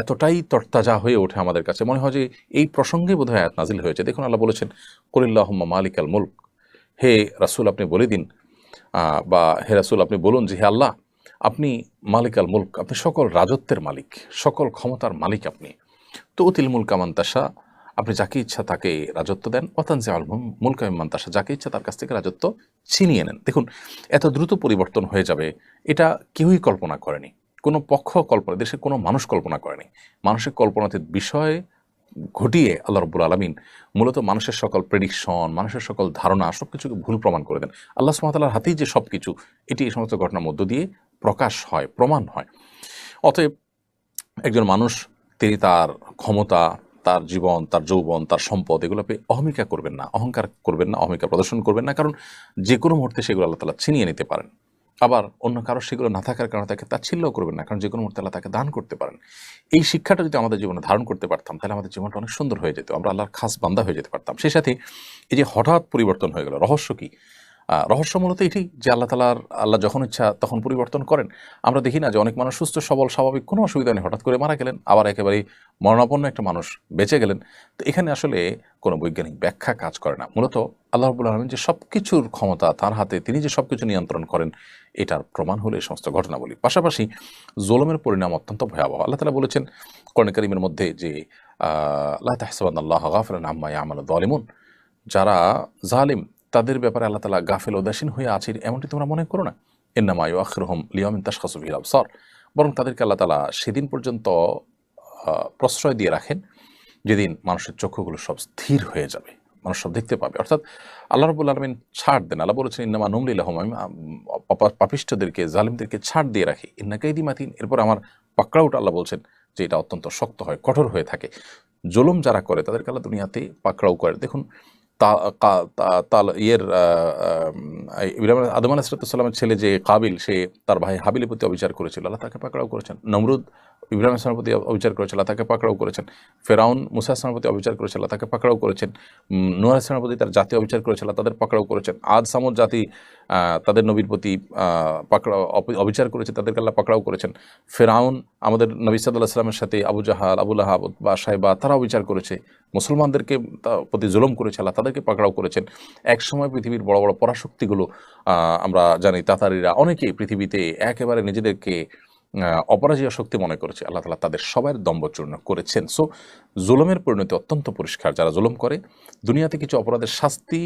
এতটাই তরতাজা হয়ে ওঠে আমাদের কাছে, মনে হয় যে এই প্রসঙ্গে বোধহয় আয়াত নাজিল হয়েছে। দেখুন, আল্লাহ বলেছেন কুলিল্লাহুম্মা মালিকাল মুলক, হে রাসূল আপনি বলে দিন, বা হে রাসূল আপনি বলুন যে হে আল্লাহ, আপনি মালিকাল মুলক, আপনি সকল রাজত্বের মালিক, সকল ক্ষমতার মালিক আপনি। তুতিল মুলকা মান তাশা, আপনি যাকে ইচ্ছা তাকে রাজত্ব দেন, ওয়া তানজিউল মুলকা মিম্মান তাশা, যাকে ইচ্ছা তার কাছ থেকে রাজত্ব ছিনিয়ে নেন। দেখুন, এত দ্রুত পরিবর্তন হয়ে যাবে এটা কেউই কল্পনা করেনি, কোনো পক্ষ কল্পনা, দেশের কোনো মানুষ কল্পনা করেনি। মানুষের কল্পনাতীত বিষয় ঘটিয়ে আল্লাহ রাব্বুল আলামিন মূলত মানুষের সকল প্রেডিকশন, মানুষের সকল ধারণা সব কিছুকে ভুল প্রমাণ করে দেন। আল্লাহ সুবহানাহু ওয়া তাআলার হাতেই যে সব কিছু, এটি এই সমস্ত ঘটনার মধ্য দিয়ে প্রকাশ হয়, প্রমাণ হয়। অতএব একজন মানুষ তিনি তার ক্ষমতা, তার জীবন, তার যৌবন, তার সম্পদ এগুলো পেয়ে অহমিকা করবেন না, অহংকার করবেন না, অহমিকা প্রদর্শন করবেন না, কারণ যে কোনো মুহূর্তে সেগুলো আল্লাহ তাআলা ছিনিয়ে নিতে পারেন। আবার অন্য কারো সেগুলো না থাকার কারণে তাকে তাচ্ছিল্যও করবেন না, কারণ যে কোনো মুহূর্তে আল্লাহ তাকে দান করতে পারেন। এই শিক্ষাটা যদি আমাদের জীবনে ধারণ করতে পারতাম, তাহলে আমাদের জীবনটা অনেক সুন্দর হয়ে যেত, আমরা আল্লাহর খাস বান্দা হয়ে যেতে পারতাম। সেই সাথে এই যে হঠাৎ পরিবর্তন হয়ে গেল, রহস্য কি? রহস্য মূলত এটাই যে আল্লাহ যখন ইচ্ছা তখন পরিবর্তন করেন। আমরা দেখি না যে অনেক মানুষ সুস্থ সবল স্বাভাবিক কোনো অসুবিধা নেই, হঠাৎ করে মারা গেলেন, আবার একেবারেই মরণাপন্ন একটা মানুষ বেঁচে গেলেন। তো এখানে আসলে কোনো বৈজ্ঞানিক ব্যাখ্যা কাজ করে না। মূলত আল্লাহ রাব্বুল আলামিন যে সব কিছুর ক্ষমতা তার হাতে, তিনি যে সব কিছু নিয়ন্ত্রণ করেন, এটার প্রমাণ হলো এই সমস্ত ঘটনাবলী। পাশাপাশি জুলুমের পরিণাম অত্যন্ত ভয়াবহ। আল্লাহ তাআলা বলেছেন কোরআনে কারীমের মধ্যে যে লা তাহসাবান্নাল্লাহা গাফিলান আম্মা ইয়ামালুয যালিমুন, যারা জালিম তাদের ব্যাপারে আল্লাহ তাআলা গাফিল উদাসীন হয়ে আছে এমনটি তোমরা মনে করো না। ইন্নামা ইউআখিরুহুম লিয়াউমিন তাশখাসু ফিহিল আবসার, বরং তাদেরকে আল্লাহ তাআলা সেদিন পর্যন্ত প্রশ্রয় দিয়ে রাখেন যেদিন মানুষের চক্ষুগুলো সব স্থির হয়ে যাবে, মানুষ সব দেখতে পাবে। অর্থাৎ আল্লাহ রাব্বুল আলামিন ছাড় দেন। আল্লাহ বলেছেন ইন্নামা নুমলি লাহুম, আমি পাপিষ্ঠদেরকে, জালিমদেরকে ছাড় দিয়ে রাখি। ইন্না কাইদি মাতিন, এরপর আমার পাকড়াওটা আল্লাহ বলছেন যে এটা অত্যন্ত শক্ত হয়, কঠোর হয়ে থাকে। জুলুম যারা করে তাদেরকে আল্লাহ দুনিয়াতে পাকড়াও করে। দেখুন আদম আলাইহিসসালামের ছেলে যে কাবিল, সে তার ভাই হাবিলের প্রতি অবিচার করেছিল, আল্লাহ তাকে পাকড়াও করেছেন। নমরুদ ইব্রাহিম আলাইহিসসালামের প্রতি অবিচার করেছিল, আল্লাহ তাকে পাকড়াও করেছেন। ফেরাউন মুসা আলাইহিসসালামের প্রতি অবিচার করেছিল, আল্লাহ তাকে পাকড়াও করেছেন। নূহ আলাইহিসসালামের প্রতি তার জাতি অবিচার করেছিল, তাদের পাকড়াও করেছেন। আদ সামুদ জাতি তাদের নবীর প্রতি পাকড়াও অবিচার করেছে, তাদেরকে আল্লাহ পাকড়াও করেছেন। ফেরাউন আমাদের নবী সাল্লাল্লাহু আলাইহি ওয়াসাল্লামের সাথে আবু জাহাল, আবু লাহাব বা সাইবা, তারা অবিচার করেছে, মুসলমানদেরকে প্রতি জুলুম করেছে, আল্লাহ তাদেরকে পাকড়াও করেছেন। একসময় পৃথিবীর বড় বড় পরাশক্তিগুলো, আমরা জানি তাতারিরা, অনেকেই পৃথিবীতে একেবারে নিজেদেরকে অপরাজেয় শক্তি মনে করেছে, আল্লাহ তাআলা তাদের সবার দম্ভচূর্ণ করেছেন। সো জুলুমের পরিণতি অত্যন্ত পরিষ্কার। যারা জুলুম করে দুনিয়াতে কিছু অপরাধের শাস্তি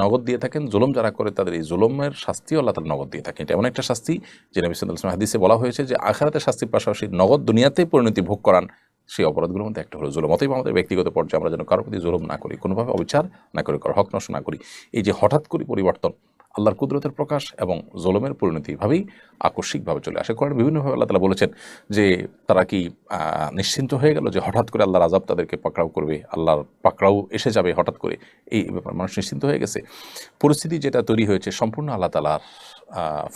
নগদ দিয়ে থাকেন, জুলুম যারা করে তাদের এই জুলুমের শাস্তিও আল্লাহ তাআলা নগদ দিয়ে থাকেন। এটা এমন একটা শাস্তি যে নবী সাল্লাল্লাহু আলাইহি ওয়াসাল্লাম হাদিসে বলা হয়েছে যে আখিরাতের শাস্তির পাশাপাশি নগদ দুনিয়াতে পরিণতি ভোগ করান সেই অপরাধগুলোর মধ্যে একটা হলো জুলুম। অতএব আমাদের ব্যক্তিগত পর্যায়ে আমরা যেন কারোর প্রতি জুলুম না করি, কোনোভাবে অবিচার না করি, কারো হক নষ্ট না করি। এই যে হঠাৎ করে পরিবর্তন আল্লাহর কুদরতের প্রকাশ এবং জুলুমের পরিণতি ভাবেই আকস্মিকভাবে চলে আসে। কারণ বিভিন্নভাবে আল্লাহ তাআলা বলেছেন যে তারা কি নিশ্চিন্ত হয়ে গেল যে হঠাৎ করে আল্লাহর আযাব তাদেরকে পাকড়াও করবে, আল্লাহর পাকড়াও এসে যাবে হঠাৎ করে, এই ব্যাপার মানুষ নিশ্চিন্ত হয়ে গেছে। পরিস্থিতি যেটা তৈরি হয়েছে সম্পূর্ণ আল্লাহ তাআলার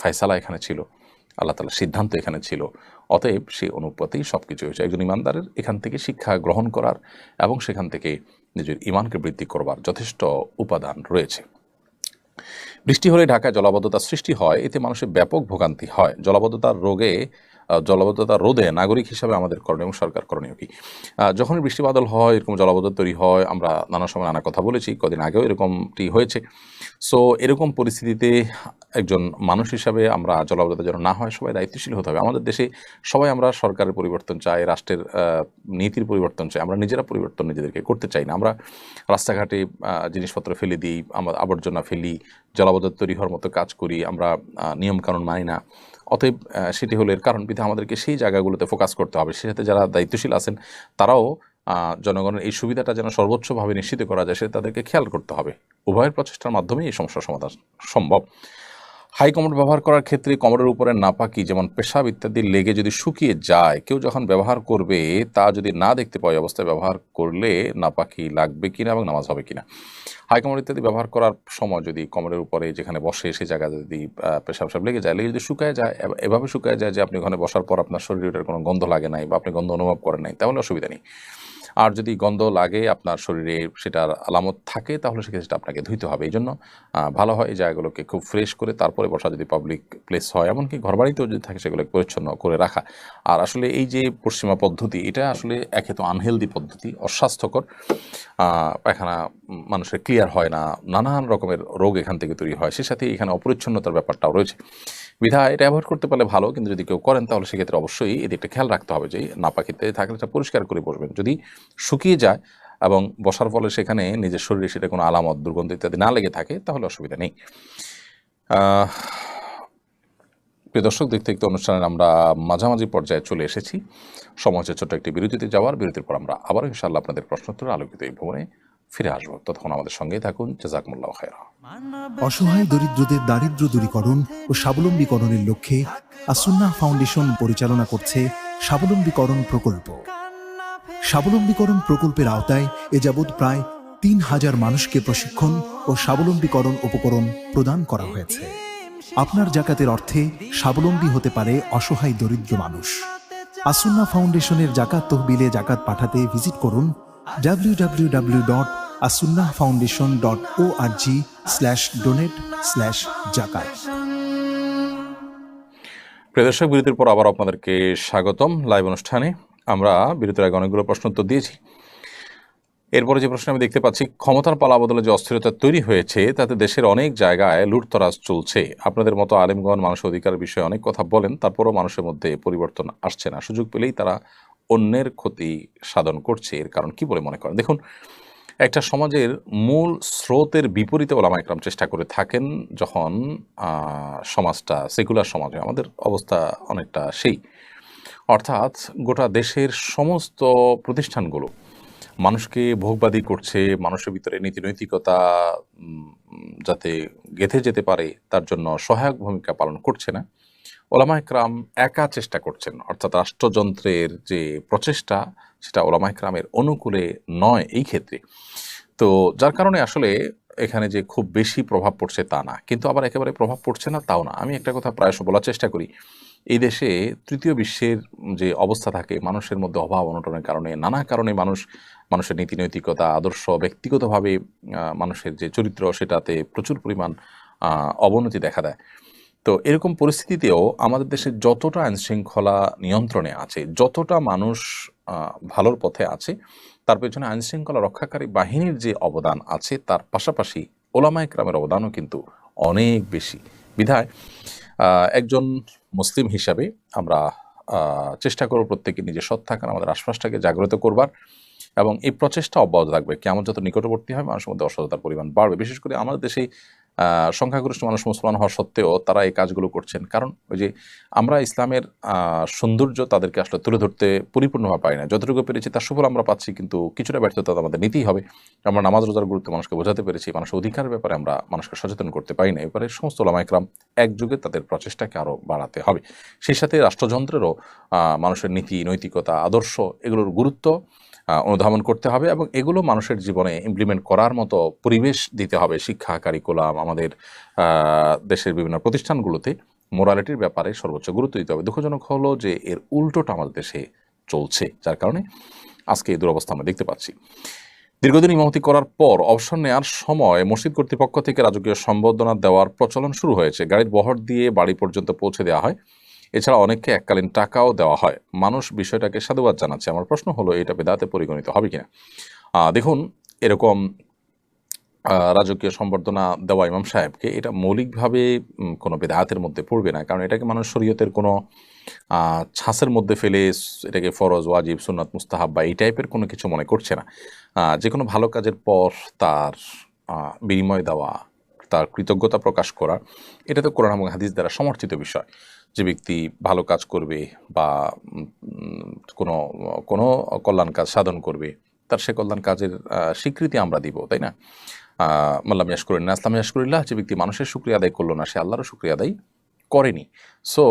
ফায়সালা এখানে ছিল, আল্লাহ তাআলার সিদ্ধান্ত এখানে ছিল। অতএব সেই অনুপাতেই সব কিছু হয়েছে। একজন ইমানদারের এখান থেকে শিক্ষা গ্রহণ করার এবং সেখান থেকে নিজের ইমানকে বৃদ্ধি করবার যথেষ্ট উপাদান রয়েছে। বৃষ্টি হলে ঢাকায় জলাবদ্ধতার সৃষ্টি হয়, এতে মানুষের ব্যাপক ভোগান্তি হয়। জলাবদ্ধতা রোধে নাগরিক হিসাবে আমাদের করণীয় এবং সরকার করণীয় কি? যখনই বৃষ্টি বাদল হয়, এরকম জলাবদ্ধতা তৈরি হয়, আমরা নানা সময় নানা কথা বলেছি, কদিন আগেও এরকমটি হয়েছে। সো এরকম পরিস্থিতিতে একজন মানুষ হিসাবে আমরা জলাবদ্ধতা যেন না হয়, সবাই দায়িত্বশীল হতে হবে। আমাদের দেশে সবাই আমরা সরকারের পরিবর্তন চাই, রাষ্ট্রের নীতির পরিবর্তন চাই, আমরা নিজেরা পরিবর্তন নিজেদেরকে করতে চাই না। আমরা রাস্তাঘাটে জিনিসপত্র ফেলে দিই, আমরা আবর্জনা ফেলি, জলাবদ্ধতা তৈরি হওয়ার মতো কাজ করি, আমরা নিয়মকানুন মানি না। অতএব সেটি হলো এর কারণ। বিধায় আমাদেরকে সেই জায়গাগুলোতে ফোকাস করতে হবে। সে সাথে যারা দায়িত্বশীল আছেন তারাও জনগণের এই সুবিধাটা যেন সর্বোচ্চভাবে নিশ্চিত করা যায় সেটা তাদেরকে খেয়াল করতে হবে। উভয়ের প্রচেষ্টার মাধ্যমেই এই সমস্যার সমাধান সম্ভব। হাই কমোড ব্যবহার করার ক্ষেত্রে কমোডের উপরে নাপাকি যেমন পেশাব ইত্যাদি লেগে যদি শুকিয়ে যায়, কেউ যখন ব্যবহার করবে তা যদি না দেখতে পায় অবস্থায় ব্যবহার করলে নাপাকি লাগবে কিনা এবং নামাজ হবে কিনা। হাই কমোড ইত্যাদি ব্যবহার করার সময় যদি কমোডের উপরে যেখানে বসে সেই জায়গায় যদি পেশাব লেগে যদি শুকায় যায়, এভাবে শুকায় যায় যে আপনি ওখানে বসার পর আপনার শরীরের কোনো গন্ধ লাগে নাই বা আপনি গন্ধ অনুভব করেন নাই, তাহলে অসুবিধা নেই। আর যদি গন্ধ লাগে, আপনার শরীরে সেটার আলামত থাকে, তাহলে সেক্ষেত্রে সেটা আপনাকে ধুইতে হবে। এই জন্য ভালো হয় এই জায়গাগুলোকে খুব ফ্রেশ করে তারপরে বসা, যদি পাবলিক প্লেস হয়, এমনকি ঘরবাড়িতেও যদি থাকে সেগুলোকে পরিচ্ছন্ন করে রাখা। আর আসলে এই যে পশ্চিমা পদ্ধতি, এটা আসলে একে তো আনহেলদি পদ্ধতি, অস্বাস্থ্যকর। পায়খানা মানুষের ক্লিয়ার হয় না, নানান রকমের রোগ এখান থেকে তৈরি হয়, সে সাথে এখানে অপরিচ্ছন্নতার ব্যাপারটাও রয়েছে। বিধায় এটা অ্যাভয়েড করতে পারলে ভালো, কিন্তু যদি কেউ করেন তাহলে সেক্ষেত্রে অবশ্যই এদিকটা খেয়াল রাখতে হবে যে নাপাকিতে থাকলে সেটা পরিষ্কার করে বসবেন। যদি শুকিয়ে যায় এবং বসার ফলে সেখানে নিজের শরীরে সেটা কোনো আলামত, দুর্গন্ধ ইত্যাদি না লেগে থাকে, তাহলে অসুবিধা নেই। প্রিয় দর্শক, দেখতে দেখতে অনুষ্ঠানের আমরা মাঝামাঝি পর্যায়ে চলে এসেছি। সময় হচ্ছে ছোট্ট একটি বিরতিতে যাওয়ার। বিরতির পর আমরা আবার ইনশাআল্লাহ আপনাদের প্রশ্নোত্তরে আলোকিত এই ভবনে ফিরে আসবো। ততক্ষণ আমাদের সঙ্গেই থাকুন। জাযাকুমুল্লাহু খায়রা। অসহায় দরিদ্রদের দারিদ্র্য দূরীকরণ ও স্বাবলম্বীকরণের লক্ষ্যে আস-সুন্নাহ ফাউন্ডেশন পরিচালনা করছে স্বাবলম্বীকরণ প্রকল্প। স্বাবলম্বীকরণ প্রকল্পের আওতায় এ যাবৎ প্রায় ৩,০০০ মানুষকে প্রশিক্ষণ ও স্বাবলম্বীকরণ উপকরণ প্রদান করা হয়েছে। আপনার জাকাতের অর্থে স্বাবলম্বী হতে পারে অসহায় দরিদ্র মানুষ। আসুন্না ফাউন্ডেশনের জাকাত তহবিলে জাকাত পাঠাতে ভিজিট করুন www.asunnahfoundation.org/donate/জাকাত। প্রিয় দর্শক, বিরতির পর আবার আপনাদেরকে স্বাগতম লাইভ অনুষ্ঠানে। আমরা বিরতির আগে অনেকগুলো প্রশ্ন উত্তর দিয়েছি। এরপরে যে প্রশ্ন আমি দেখতে পাচ্ছি, ক্ষমতার পালাবদলে যে অস্থিরতা তৈরি হয়েছে তাতে দেশের অনেক জায়গায় লুটতরাজ চলছে। আপনাদের মতো আলেমগণ মানুষের অধিকারের বিষয়ে অনেক কথা বলেন, তারপরও মানুষের মধ্যে পরিবর্তন আসছে না। সুযোগ পেলেই তারা অন্যের ক্ষতি সাধন করছে। এর কারণ কি বলে মনে করেন? দেখুন, একটা সমাজের মূল স্রোতের বিপরীতে ওলামা ইকরাম চেষ্টা করে থাকেন। যখন সমাজটা সেকুলার সমাজ হয়, আমাদের অবস্থা অনেকটা সেই, অর্থাৎ গোটা দেশের সমস্ত প্রতিষ্ঠানগুলো মানুষকে ভোগবাদী করছে, মানুষের ভিতরে নীতিনৈতিকতা যাতে গেঁথে যেতে পারে তার জন্য সহায়ক ভূমিকা পালন করছে না। ওলামা ইকরাম একা চেষ্টা করছেন, অর্থাৎ রাষ্ট্রযন্ত্রের যে প্রচেষ্টা সেটা ওলামা ইকরামের অনুকূলে নয় এই ক্ষেত্রে। তো যার কারণে আসলে এখানে যে খুব বেশি প্রভাব পড়ছে তা না, কিন্তু আবার একেবারে প্রভাব পড়ছে না তাও না। আমি একটা কথা প্রায়শ বলার চেষ্টা করি, এই দেশে তৃতীয় বিশ্বের যে অবস্থা থাকে, মানুষের মধ্যে অভাব অনটনের কারণে, নানা কারণে মানুষের নীতিনৈতিকতা, আদর্শ, ব্যক্তিগতভাবে মানুষের যে চরিত্র সেটাতে প্রচুর পরিমাণ অবনতি দেখা দেয়। তো এরকম পরিস্থিতিতেও আমাদের দেশে যতটা আইনশৃঙ্খলা নিয়ন্ত্রণে আছে, যতটা মানুষ ভালোর পথে আছে, তার পেছনে আইনশৃঙ্খলা রক্ষাকারী বাহিনীর যে অবদান আছে তার পাশাপাশি ওলামা ইকরামের অবদানও কিন্তু অনেক বেশি। বিধায় একজন মুসলিম হিসাবে আমরা চেষ্টা করব প্রত্যেকে নিজে সৎ থাকার, আমাদের আশপাশটাকে জাগ্রত করবার, এবং এই প্রচেষ্টা অব্যাহত থাকবে। কেমন যত নিকটবর্তী হয় মানুষের মধ্যে অসততার পরিমাণ বাড়বে। বিশেষ করে আমাদের দেশে সংখ্যাগরিষ্ঠ মানুষ মুসলমান হওয়া সত্ত্বেও তারা এই কাজগুলো করছেন। কারণ ওই যে আমরা ইসলামের সৌন্দর্য তাদেরকে আসলে তুলে ধরতে পরিপূর্ণভাবে পাই না। যতটুকু পেরেছি তার সুফল আমরা পাচ্ছি, কিন্তু কিছুটা ব্যর্থতা আমাদের নিতেই হবে। আমরা নামাজ রোজার গুরুত্ব মানুষকে বোঝাতে পেরেছি, মানুষের অধিকারের ব্যাপারে আমরা মানুষকে সচেতন করতে পারি না। এবারে সমস্ত ওলামা ইকরাম একযোগে তাদের প্রচেষ্টাকে আরও বাড়াতে হবে। সেই সাথে রাষ্ট্রযন্ত্রেরও মানুষের নীতি, নৈতিকতা, আদর্শ এগুলোর গুরুত্ব অনুধাবন করতে হবে, এবং এগুলো মানুষের জীবনে ইমপ্লিমেন্ট করার মতো পরিবেশ দিতে হবে। শিক্ষা, কারিকুলাম, আমাদের দেশের বিভিন্ন প্রতিষ্ঠানগুলোতে মোরালিটির ব্যাপারে সর্বোচ্চ গুরুত্ব দিতে হবে। দুঃখজনক হলো যে এর উল্টোটা আমাদের দেশে চলছে, যার কারণে আজকে এই দুরবস্থা আমরা দেখতে পাচ্ছি। দীর্ঘদিন ইমামতি করার পর অবসর নেওয়ার সময় মসজিদ কর্তৃপক্ষ থেকে রাজকীয় সম্বর্ধনা দেওয়ার প্রচলন শুরু হয়েছে। গাড়ির বহর দিয়ে বাড়ি পর্যন্ত পৌঁছে দেওয়া হয়। এছাড়া অনেককে এককালীন টাকাও দেওয়া হয়। মানুষ বিষয়টাকে সাধুবাদ জানাচ্ছে। আমার প্রশ্ন হলো, এটা বেদাতে পরিগণিত হবে কিনা? দেখুন, এরকম রাজকীয় সম্বর্ধনা দেওয়া ইমাম সাহেবকে, এটা মৌলিকভাবে কোনো বেদাতের মধ্যে পড়বে না, কারণ এটাকে মানুষ শরীয়তের কোনো ছাঁচের মধ্যে ফেলে এটাকে ফরজ, ওয়াজিব, সুন্নাত, মুস্তাহাব বা এই টাইপের কোনো কিছু মনে করছে না। যে কোনো ভালো কাজের পর তার বিনিময় দেওয়া, তার কৃতজ্ঞতা প্রকাশ করা, এটা তো কোরআন এবং হাদিস দ্বারা সমর্থিত বিষয়। যে ব্যক্তি ভালো কাজ করবে বা কোনো কোনো কল্যাণ কাজ সাধন করবে, তার সে কল্যাণ কাজের স্বীকৃতি আমরা দিব, তাই না? মাল্লাম ইয়াশকুরিল্লাহ আসলাম ইয়াশকুরিল্লাহ, যে ব্যক্তি মানুষের শুকরিয়া আদায় করলো না সে আল্লাহরও শুকরিয়া আদায় করেনি। সো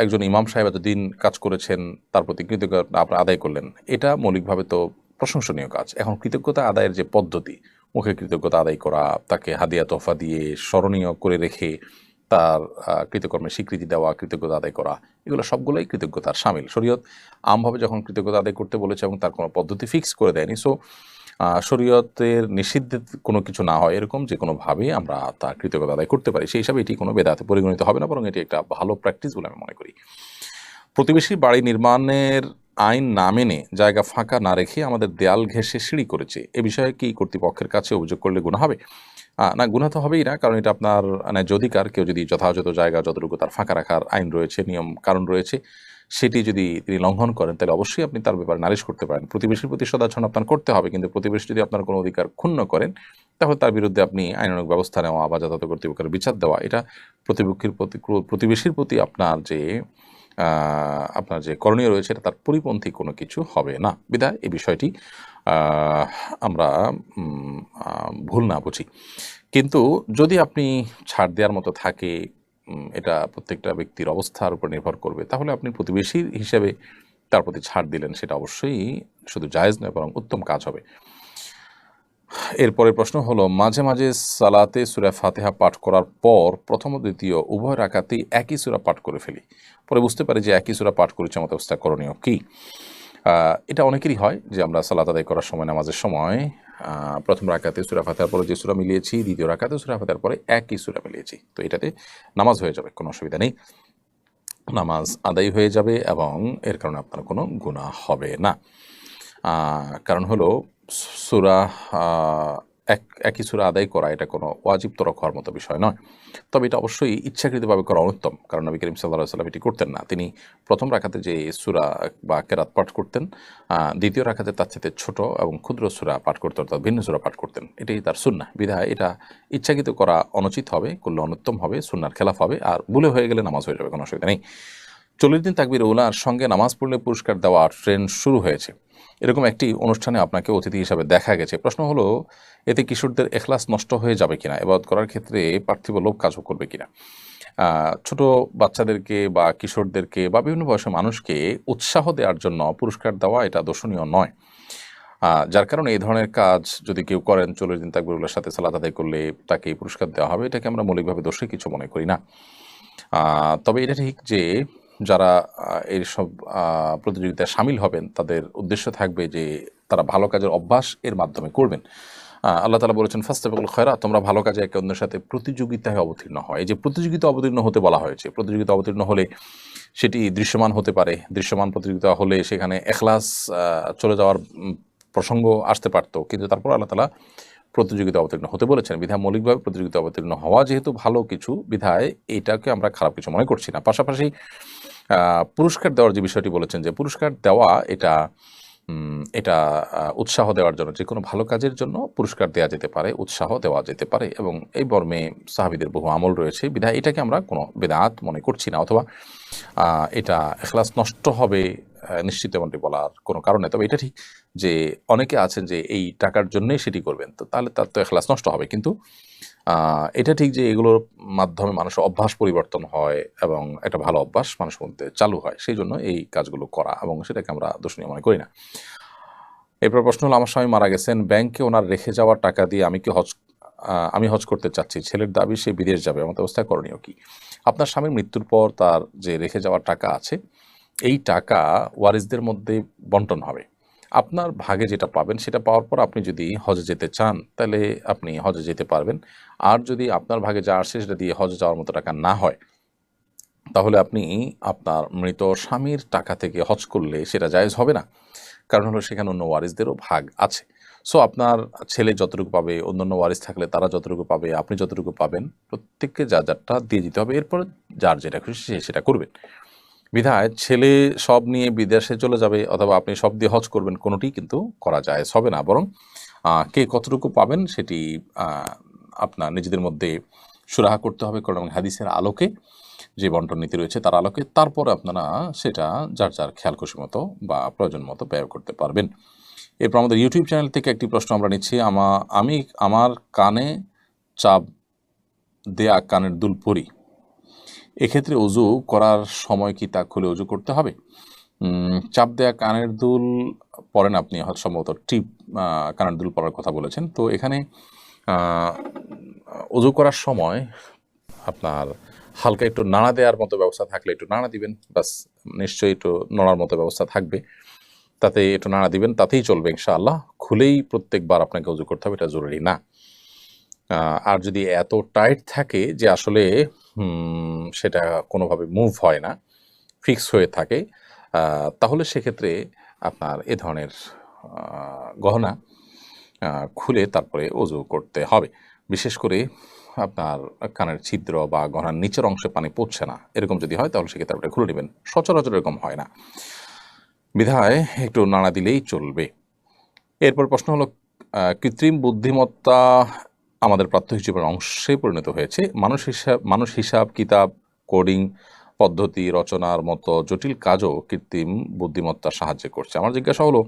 একজন ইমাম সাহেব এতদিন কাজ করেছেন, তার প্রতি কৃতজ্ঞতা আপনারা আদায় করলেন, এটা মৌলিকভাবে তো প্রশংসনীয় কাজ। এখন কৃতজ্ঞতা আদায়ের যে পদ্ধতি, মুখে কৃতজ্ঞতা আদায় করা, তাকে হাদিয়া তোহফা দিয়ে স্মরণীয় করে রেখে তার কৃতকর্মের স্বীকৃতি দেওয়া, কৃতজ্ঞতা আদায় করা, এগুলো সবগুলোই কৃতজ্ঞতার শামিল। শরীয়ত আমভাবে যখন কৃতজ্ঞতা আদায় করতে বলেছে এবং তার কোনো পদ্ধতি ফিক্স করে দেয়নি, সো শরীয়তের নিষিদ্ধ কোনো কিছু না হয় এরকম যে কোনোভাবে আমরা তার কৃতজ্ঞতা আদায় করতে পারি, সেই হিসাবে এটি কোনো বেদাতে পরিগণিত হবে না, বরং এটি একটা ভালো প্র্যাকটিস বলে আমি মনে করি। প্রতিবেশী বাড়ি নির্মাণের আইন না মেনে জায়গা ফাঁকা না রেখে আমাদের দেয়াল ঘেঁষে সিঁড়ি করেছে, এ বিষয়ে কি কর্তৃপক্ষের কাছে অভিযোগ করলে গুনাহ হবে? না, গুনাহ তো হবেই না, কারণ এটা আপনার ন্যায্য অধিকার। কেউ যদি যথাযথ জায়গা যতটুকু তার ফাঁকা রাখার আইন রয়েছে, নিয়ম কারণ রয়েছে, সেটি যদি তিনি লঙ্ঘন করেন তাহলে অবশ্যই আপনি তার ব্যাপারে নালিশ করতে পারেন। প্রতিবেশীর প্রতি সদাচরণ আপনার করতে হবে, কিন্তু প্রতিবেশী যদি আপনার কোনো অধিকার ক্ষুণ্ণ করেন তাহলে তার বিরুদ্ধে আপনি আইনানুগ ব্যবস্থা নেওয়া বা যথাযথ কর্তৃপক্ষের বিচার দেওয়া, এটা প্রতিবেশীর প্রতি আপনার যে করণীয় রয়েছে এটা তার পরিপন্থী কোনো কিছু হবে না। বিধায় এই বিষয়টি আমরা ভুল না বুঝি। কিন্তু যদি আপনি ছাড় দেওয়ার মতো থাকে, এটা প্রত্যেকটা ব্যক্তির অবস্থার উপর নির্ভর করবে, তাহলে আপনি প্রতিবেশী হিসেবে তার প্রতি ছাড় দিলেন, সেটা অবশ্যই শুধু জায়েজ নয় বরং উত্তম কাজ হবে। এরপরের প্রশ্ন হলো, মাঝে মাঝে সালাতে সূরা ফাতিহা পাঠ করার পর প্রথম ও দ্বিতীয় উভয় রাকাতেই একই সূরা পাঠ করে ফেলি, পরে বুঝতে পারি যে একই সূরা পাঠ করেছি, আমাদের অবস্থা করণীয় কি? এটা অনেকেরই হয় যে আমরা সালাত আদায় করার সময়, নামাজের সময় প্রথম রাকাতে সূরা ফাতিহার পরে যে সূরা মিলিয়েছি, দ্বিতীয় রাকাতে সূরা ফাতিহার পরে একই সূরা মিলিয়েছি, তো এটাতে নামাজ হয়ে যাবে, কোনো অসুবিধা নেই, নামাজ আদায় হয়ে যাবে এবং এর কারণে আপনার কোনো গুনাহ হবে না। কারণ হলো সূরা একই সূরা আদায় করা এটা কোনো ওয়াজিব তরক হওয়ার মতো বিষয় নয়, তবে এটা অবশ্যই ইচ্ছাকৃতভাবে করা উত্তম, কারণ নবী করিম সাল্লাল্লাহু আলাইহি ওয়াসাল্লাম এটি করতেন না। তিনি প্রথম রাকাতে যে সূরা বা কেরাত পাঠ করতেন, দ্বিতীয় রাকাতে তার চেয়ে ছোট এবং ক্ষুদ্র সূরা পাঠ করতেন, অর্থাৎ ভিন্ন সূরা পাঠ করতেন, এটাই তার সুন্নাহ। বিধায় এটা ইচ্ছাকৃত করা অনুচিত হবে, করলে অনুত্তম হবে, সুন্নাহর খেলাফ হবে, আর ভুলে হয়ে গেলে নামাজ হয়ে যাবে, কোনো অসুবিধা নেই। 40 দিন তাকবীর উলার সঙ্গে নামাজ পড়লে পুরস্কার দেওয়ার ট্রেন্ড শুরু হয়েছে, এরকম একটি অনুষ্ঠানে আপনাকে অতিথি হিসাবে দেখা গেছে। প্রশ্ন হলো, এতে কিশোরদের এখলাস নষ্ট হয়ে যাবে কিনা, ইবাদত করার ক্ষেত্রে পার্থিব লোভ কাজও করবে কিনা? ছোট বাচ্চাদেরকে বা কিশোরদেরকে বা বিভিন্ন বয়সের মানুষকে উৎসাহ দেওয়ার জন্য পুরস্কার দেওয়া এটা দোষণীয় নয়। যার কারণে এই ধরনের কাজ যদি কেউ করেন, 40 দিন তাকবীরুল্লাহর সাথে সালাত আদায় করলে তাকে পুরস্কার দেওয়া হবে, এটাকে আমরা মৌলিকভাবে দোষী কিছু মনে করি না। তবে এটা ঠিক যে যারা এইসব প্রতিযোগিতায় শামিল হবেন, তাদের উদ্দেশ্য থাকবে যে তারা ভালো কাজের অভ্যাস এর মাধ্যমে করবেন। আল্লাহ তাআলা বলেছেন, ফাস্তাবিকুল খায়রাত, তোমরা ভালো কাজে একে অন্যের সাথে প্রতিযোগিতায় অবতীর্ণ হয়। এই যে প্রতিযোগিতা অবতীর্ণ হতে বলা হয়েছে, প্রতিযোগিতা অবতীর্ণ হলে সেটি দৃশ্যমান হতে পারে, দৃশ্যমান প্রতিযোগিতা হলে সেখানে এখলাস চলে যাওয়ার প্রসঙ্গ আসতে পারত, কিন্তু তারপর আল্লাহ তাআলা প্রতিযোগিতা অবতীর্ণ হতে বলেছেন। বিধায় মৌলিকভাবে প্রতিযোগিতা অবতীর্ণ হওয়া যেহেতু ভালো কিছু, বিধায় এটাকে আমরা খারাপ কিছু মনে করছি না। পাশাপাশি পুরস্কার দেওয়ার যে বিষয়টি বলেছেন, যে পুরস্কার দেওয়া এটা এটা উৎসাহ দেওয়ার জন্য, যে কোনো ভালো কাজের জন্য পুরস্কার দেওয়া যেতে পারে, উৎসাহ দেওয়া যেতে পারে, এবং এই মর্মে সাহাবীদের বহু আমল রয়েছে, বিধায় এটাকে আমরা কোনো বেদাত মনে করছি না, অথবা এটা এখলাস নষ্ট হবে নিশ্চিত এমনটি বলার কোনো কারণ নেই। তবে এটা ঠিক যে অনেকে আছেন যে এই টাকার জন্যই সেটি করবেন, তো তাহলে তার তো এখলাস নষ্ট হবে। কিন্তু এটা ঠিক যে এগুলোর মাধ্যমে মানুষের অভ্যাস পরিবর্তন হয় এবং একটা ভালো অভ্যাস মানুষের মধ্যে চালু হয়, সেই জন্য এই কাজগুলো করা, এবং সেটাকে আমরা দোষণীয় মনে করি না। এরপর প্রশ্ন হলো, আমার স্বামী মারা গেছেন, ব্যাংকে ওনার রেখে যাওয়ার টাকা দিয়ে আমি হজ করতে চাচ্ছি, ছেলের দাবি সে বিদেশ যাবে, আমার অবস্থায় করণীয় কি? আপনার স্বামীর মৃত্যুর পর তার যে রেখে যাওয়ার টাকা আছে, এই টাকা ওয়ারিসদের মধ্যে বন্টন হবে। আপনার ভাগে যেটা পাবেন সেটা পাওয়ার পর আপনি যদি হজে যেতে চান, তাহলে আপনি হজে যেতে পারবেন। আর যদি আপনার ভাগে যা আসে সেটা দিয়ে হজে যাওয়ার মতো টাকা না হয়, তাহলে আপনি আপনার মৃত স্বামীর টাকা থেকে হজ করলে সেটা জায়েজ হবে না। কারণ হলো সেখানে অন্য ওয়ারিসদেরও ভাগ আছে। সো আপনার ছেলে যতটুকু পাবে, অন্যান্য ওয়ারিস থাকলে তারা যতটুকু পাবে, আপনি যতটুকু পাবেন, প্রত্যেককে যা যারটা দিয়ে দিতে হবে। এরপর যার যেটা খুশি সে সেটা করবেন। বিধায় ছেলে সব নিয়ে বিদেশে চলে যাবে অথবা আপনি সব দিয়ে হজ করবেন, কোনোটি কিন্তু করা জায়েজ হবে না। বরং কে কতটুকু পাবেন সেটি আপনার নিজেদের মধ্যে সুরাহা করতে হবে, কারণ হাদিসের আলোকে, যে বন্টন নীতি রয়েছে তার আলোকে, তারপরে আপনারা সেটা যার যার খেয়াল খুশি মতো বা প্রয়োজন মতো ব্যয় করতে পারবেন। এরপর আমাদের ইউটিউব চ্যানেল থেকে একটি প্রশ্ন আমরা নিচ্ছি, আমি আমার কানে চাপ দেয়া কানের দুল পরি, এক্ষেত্রে অজু করার সময় কি তা খুলে অজু করতে হবে? চাপ দেয়া কানের দুল পরেন আপনি, হয়তো সম্ভবত টিপ কানের দুল পরার কথা বলেছেন। তো এখানে অজু করার সময় আপনার হালকা একটু নাড়া দেওয়ার মতো ব্যবস্থা থাকলে একটু নাড়া দিবেন, বাস, নিশ্চয়ই একটু নড়ার মতো ব্যবস্থা থাকবে, তাতে একটু নাড়া দিবেন, তাতেই চলবে ইনশাআল্লাহ। খুলেই প্রত্যেকবার আপনাকে অজু করতে হবে এটা জরুরি না। আর যদি এত টাইট থাকে যে আসলে সেটা কোনোভাবে মুভ হয় না, ফিক্স হয়ে থাকে, তাহলে সেক্ষেত্রে আপনার এ ধরনের গহনা খুলে তারপরে অজু করতে হবে। বিশেষ করে আপনার কানের ছিদ্র বা গহনার নিচের অংশে পানি পড়ছে না, এরকম যদি হয় তাহলে সেক্ষেত্রে আপনি খুলে নেবেন। সচরাচর এরকম হয় না, বিধায় একটু নাড়া দিলেই চলবে। এরপর প্রশ্ন হলো, কৃত্রিম বুদ্ধিমত্তা আমাদের প্রাত্যহিক জীবনের অংশে পরিণত হয়েছে, মানুষ হিসাব কিতাব, কোডিং পদ্ধতি রচনার মতো জটিল কাজও কৃত্রিম বুদ্ধিমত্তার সাহায্যে করছে। আমার জিজ্ঞাসা হলো,